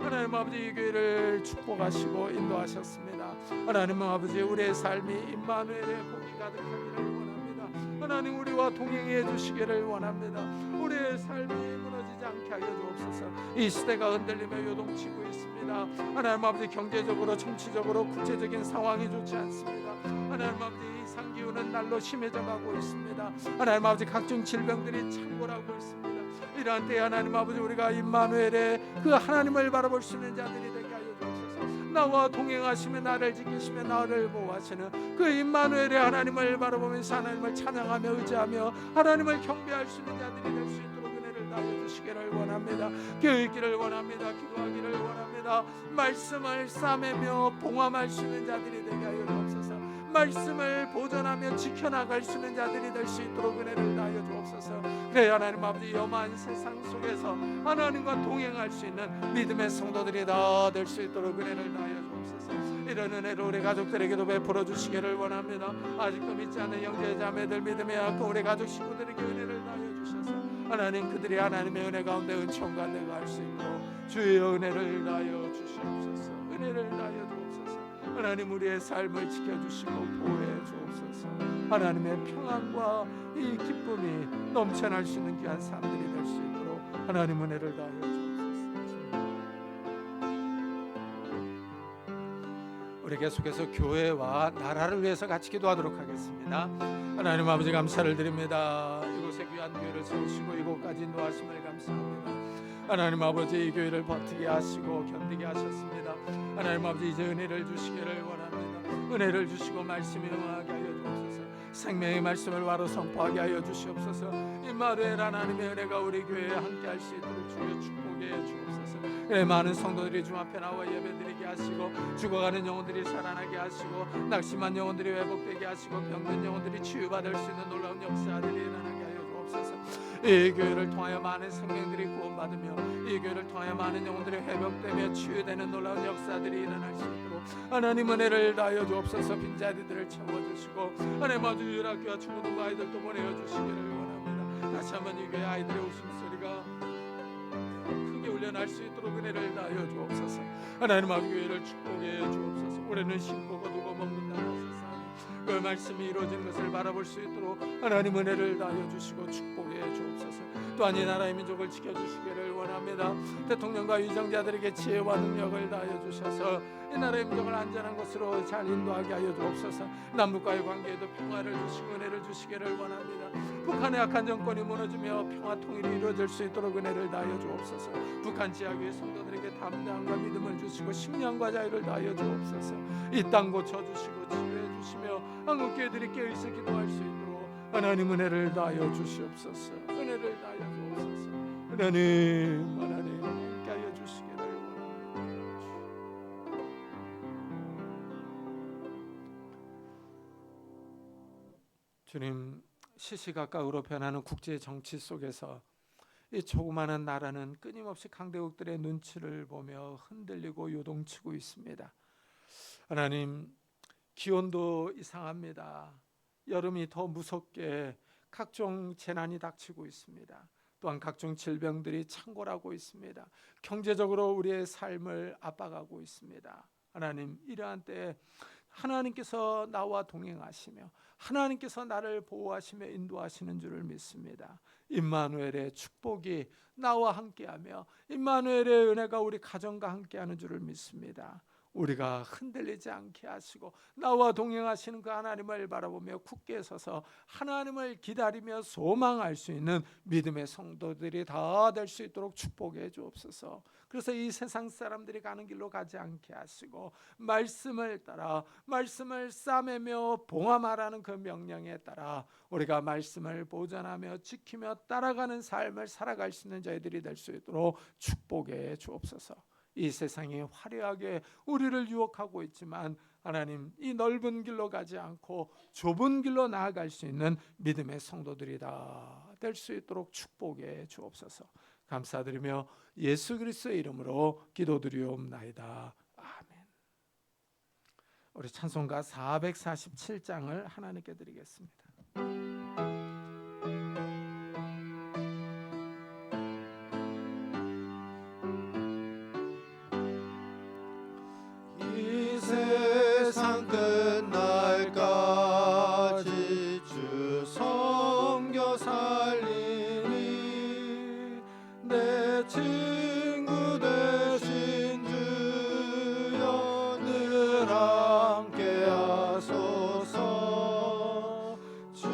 하나님 아버지, 이 교회를 축복하시고 인도하셨습니다. 하나님 아버지, 우리의 삶이 임마누엘의 복이 가득하기를 원합니다. 하나님, 우리와 동행해 주시기를 원합니다. 우리의 삶이 무너지지 않게 하여 주옵소서. 이 시대가 흔들리며 요동치고 있습니다. 하나님 아버지, 경제적으로, 정치적으로, 국제적인 상황이 좋지 않습니다. 하나님 아버지, 이 상기운은 날로 심해져 가고 있습니다. 하나님 아버지, 각종 질병들이 창궐하고 있습니다. 이러한 때에 하나님 아버지, 우리가 임마누엘의 그 하나님을 바라볼 수 있는 자들이 되게 하여 주옵소서. 나와 동행하시며 나를 지키시며 나를 보호하시는 그 임마누엘의 하나님을 바라보면서 하나님을 찬양하며 의지하며 하나님을 경배할 수 있는 자들이 될 수 있도록 은혜를 다하여 주시기를 원합니다. 깨어있기를 원합니다. 기도하기를 원합니다. 말씀을 싸매며 봉함할 수 있는 자들이 되게 하여 주옵소서. 말씀을 보존하며 지켜나갈 수 있는 자들이 될 수 있도록 은혜를 다하여 주옵소서. 그래 하나님 아버지, 염한 세상 속에서 하나님과 동행할 수 있는 믿음의 성도들이 다 될 수 있도록 은혜를 다하여 주옵소서. 이런 은혜를 우리 가족들에게도 베풀어 주시기를 원합니다. 아직도 믿지 않는 형제 자매들, 믿음의 약한 우리 가족 식구들에게 은혜를 다하여 주셔서 하나님, 그들이 하나님의 은혜 가운데 은총 가운데 갈 수 있도록 주의 은혜를 다하여 주시옵소서. 은혜를 다하여 주옵소서. 하나님, 우리의 삶을 지켜주시고 보호해 주옵소서. 하나님의 평안과 이 기쁨이 넘쳐날 수 있는 귀한 삶들이 될 수 있도록 하나님 은혜를 다하여 주옵소서. 우리 계속해서 교회와 나라를 위해서 같이 기도하도록 하겠습니다. 하나님 아버지 감사를 드립니다. 이곳에 귀한 교회를 세우시고 이곳까지 인도하심을 감사합니다. 하나님 아버지 이 교회를 버티게 하시고 견디게 하셨습니다. 하나님 아버지 이제 은혜를 주시기를 원합니다. 은혜를 주시고 말씀이 응하게 하여 주옵소서. 생명의 말씀을 바로 선포하게 하여 주시옵소서. 임마누엘 하나님의 은혜가 우리 교회에 함께할 수 있도록 주여 축복해 주옵소서. 그래 많은 성도들이 주 앞에 나와 예배드리게 하시고 죽어가는 영혼들이 살아나게 하시고 낙심한 영혼들이 회복되게 하시고 병든 영혼들이 치유받을 수 있는 놀라운 역사들이 일어나게 하여 주옵소서. 이 교회를 통하여 많은 생명들이 구원받으며 이 교회를 통하여 많은 영혼들이 회복되며 치유되는 놀라운 역사들이 일어날 수 있도록 하나님 은혜를 다하여 주옵소서. 빈자리들을 채워주시고 하나님 아버지 유일학교와 중고등부 아이들도 보내어주시기를 원합니다. 다시 한번 이 교회 아이들의 웃음소리가 크게 울려날 수 있도록 은혜를 다하여 주옵소서. 하나님 아버지 교회를 축복해 주옵소서. 올해는 심고 거두고 먹는다는 것을 그 말씀이 이루어지는 것을 바라볼 수 있도록 하나님 은혜를 다하여 주시고 축복해 주옵소서. 또한 이 나라의 민족을 지켜주시기를 원합니다. 대통령과 위정자들에게 지혜와 능력을 다하여 주셔서 이 나라의 민족을 안전한 곳으로 잘 인도하게 하여 주옵소서. 남북과의 관계에도 평화를 주시고 은혜를 주시기를 원합니다. 북한의 악한 정권이 무너지며 평화 통일이 이루어질 수 있도록 은혜를 다하여 주옵소서. 북한 지하교회 성도들에게 담대함과 믿음을 주시고 식량과 자유를 다하여 주옵소서. 이 땅 고쳐주시고 치유해 주시며 한국교회들이 깨어있어 기도할 수 있도록 하나님 은혜를 다하여 주시옵소서. 은혜를 다하여 주옵소서. 하나님 함께 하여 주시기를 원합니다. 주님, 시시각각으로 변하는 국제 정치 속에서 이 조그마한 나라는 끊임없이 강대국들의 눈치를 보며 흔들리고 요동치고 있습니다. 하나님, 기온도 이상합니다. 여름이 더 무섭게 각종 재난이 닥치고 있습니다. 또한 각종 질병들이 창궐하고 있습니다. 경제적으로 우리의 삶을 압박하고 있습니다. 하나님, 이러한 때에 하나님께서 나와 동행하시며 하나님께서 나를 보호하시며 인도하시는 줄을 믿습니다. 임마누엘의 축복이 나와 함께하며 임마누엘의 은혜가 우리 가정과 함께하는 줄을 믿습니다. 우리가 흔들리지 않게 하시고 나와 동행하시는 그 하나님을 바라보며 굳게 서서 하나님을 기다리며 소망할 수 있는 믿음의 성도들이 다 될 수 있도록 축복해 주옵소서. 그래서 이 세상 사람들이 가는 길로 가지 않게 하시고 말씀을 따라 말씀을 싸매며 봉함하라는 그 명령에 따라 우리가 말씀을 보존하며 지키며 따라가는 삶을 살아갈 수 있는 저희들이 될 수 있도록 축복해 주옵소서. 이 세상이 화려하게 우리를 유혹하고 있지만 하나님, 이 넓은 길로 가지 않고 좁은 길로 나아갈 수 있는 믿음의 성도들이 다 될 수 있도록 축복해 주옵소서. 감사드리며 예수 그리스도의 이름으로 기도드리옵나이다. 아멘. 우리 찬송가 447장을 하나님께 드리겠습니다. 세상 끝날까지 주 섬겨 살리니 내 친구 되신 주여 늘 함께 하소서. 주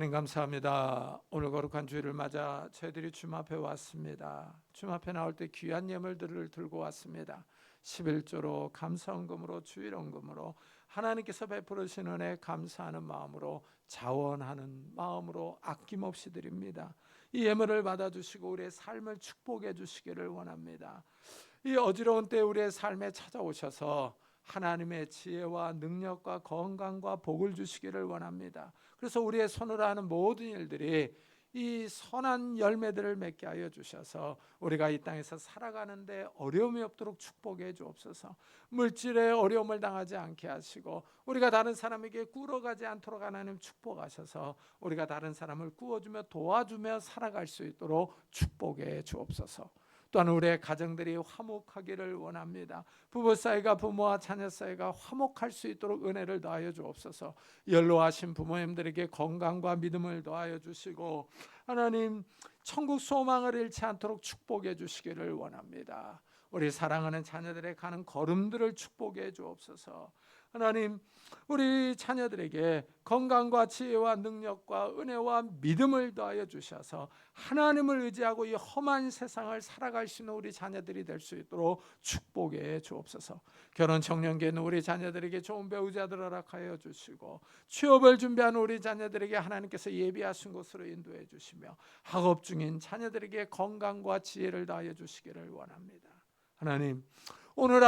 하나님 감사합니다. 오늘 거룩한 주일을 맞아 저희들이 주님 앞에 왔습니다. 주님 앞에 나올 때 귀한 예물들을 들고 왔습니다. 11조로 감사헌금으로 주일헌금으로 하나님께서 베풀으신 은혜 감사하는 마음으로 자원하는 마음으로 아낌없이 드립니다. 이 예물을 받아주시고 우리의 삶을 축복해 주시기를 원합니다. 이 어지러운 때 우리의 삶에 찾아오셔서 하나님의 지혜와 능력과 건강과 복을 주시기를 원합니다. 그래서 우리의 손으로 하는 모든 일들이 이 선한 열매들을 맺게 하여 주셔서 우리가 이 땅에서 살아가는데 어려움이 없도록 축복해 주옵소서. 물질의 어려움을 당하지 않게 하시고 우리가 다른 사람에게 꿇어가지 않도록 하나님 축복하셔서 우리가 다른 사람을 구워주며 도와주며 살아갈 수 있도록 축복해 주옵소서. 또한 우리의 가정들이 화목하기를 원합니다. 부부 사이가 부모와 자녀 사이가 화목할 수 있도록 은혜를 더하여 주옵소서. 연로하신 부모님들에게 건강과 믿음을 더하여 주시고 하나님 천국 소망을 잃지 않도록 축복해 주시기를 원합니다. 우리 사랑하는 자녀들의 가는 걸음들을 축복해 주옵소서. 하나님 우리 자녀들에게 건강과 지혜와 능력과 은혜와 믿음을 더하여 주셔서 하나님을 의지하고 이 험한 세상을 살아갈 수 있는 우리 자녀들이 될 수 있도록 축복해 주옵소서. 결혼 청년기에 있는 우리 자녀들에게 좋은 배우자들을 허락하여 주시고 취업을 준비하는 우리 자녀들에게 하나님께서 예비하신 곳으로 인도해 주시며 학업 중인 자녀들에게 건강과 지혜를 더하여 주시기를 원합니다. 하나님 오늘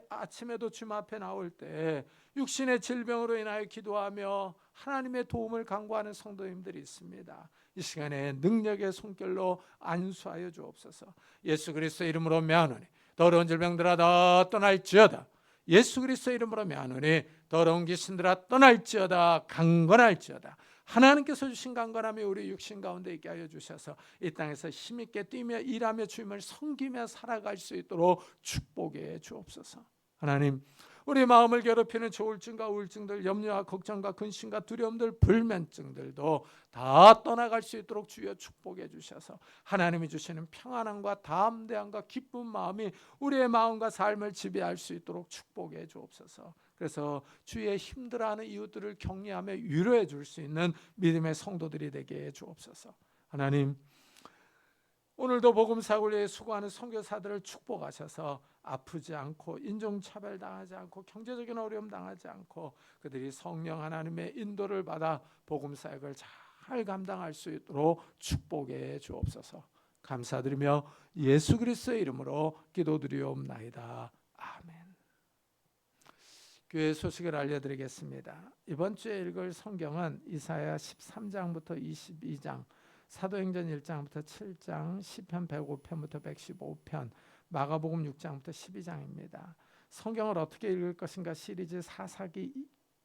아침에도 주님 앞에 나올 때 육신의 질병으로 인하여 기도하며 하나님의 도움을 간구하는 성도님들이 있습니다. 이 시간에 능력의 손길로 안수하여 주옵소서. 예수 그리스도의 이름으로 명하노니 더러운 질병들아 다 떠날지어다. 예수 그리스도의 이름으로 명하노니 더러운 귀신들아 떠날지어다. 강건할지어다. 하나님께서 주신 강건함이 우리 육신 가운데 있게 하여 주셔서 이 땅에서 힘있게 뛰며 일하며 주님을 섬기며 살아갈 수 있도록 축복해 주옵소서. 하나님 우리 마음을 괴롭히는 조울증과 우울증들, 염려와 걱정과 근심과 두려움들, 불면증들도 다 떠나갈 수 있도록 주여 축복해 주셔서 하나님이 주시는 평안함과 담대함과 기쁜 마음이 우리의 마음과 삶을 지배할 수 있도록 축복해 주옵소서. 그래서 주의 힘들어하는 이웃들을 격려하며 위로해 줄 수 있는 믿음의 성도들이 되게 해 주옵소서. 하나님 오늘도 복음 사역을 위해 수고하는 선교사들을 축복하셔서 아프지 않고 인종차별 당하지 않고 경제적인 어려움 당하지 않고 그들이 성령 하나님의 인도를 받아 복음 사역을 잘 감당할 수 있도록 축복해 주옵소서. 감사드리며 예수 그리스도의 이름으로 기도드리옵나이다. 아멘. 교회 소식을 알려드리겠습니다. 이번 주에 읽을 성경은 이사야 13장부터 22장, 사도행전 1장부터 7장, 시편 105편부터 115편, 마가복음 6장부터 12장입니다. 성경을 어떻게 읽을 것인가 시리즈 사사기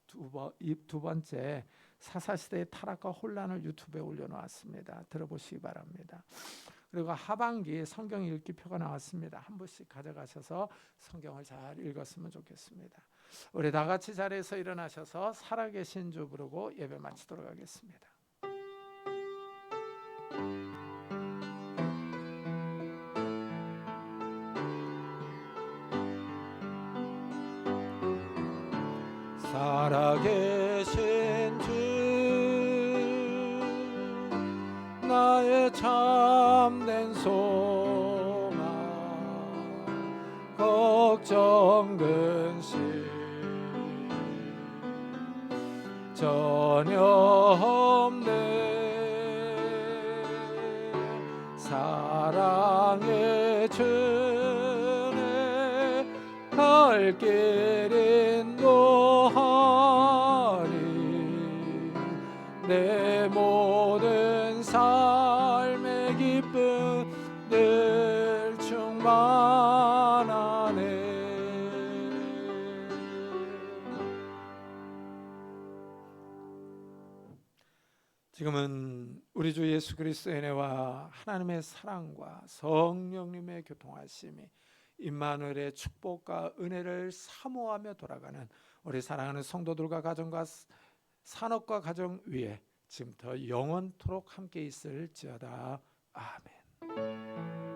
두 번째 사사시대의 타락과 혼란을 유튜브에 올려놓았습니다. 들어보시기 바랍니다. 그리고 하반기 성경 읽기표가 나왔습니다. 한 부씩 가져가셔서 성경을 잘 읽었으면 좋겠습니다. 우리 다 같이 자리에서 일어나셔서 살아계신 주 부르고 예배 마치도록 하겠습니다. 살아계신 주 나의 참된 소망 걱정 근심 전혀 없네 사랑의 주내 갈 길 인도하니 내 모든 삶의 기쁨 늘 충만하네. 지금은 우리 주 예수 그리스도의 은혜와 하나님의 사랑과 성령님의 교통하심이 임마누엘의 축복과 은혜를 사모하며 돌아가는 우리 사랑하는 성도들과 가정과 산업과 가정 위에 지금부터 영원토록 함께 있을지어다. 아멘.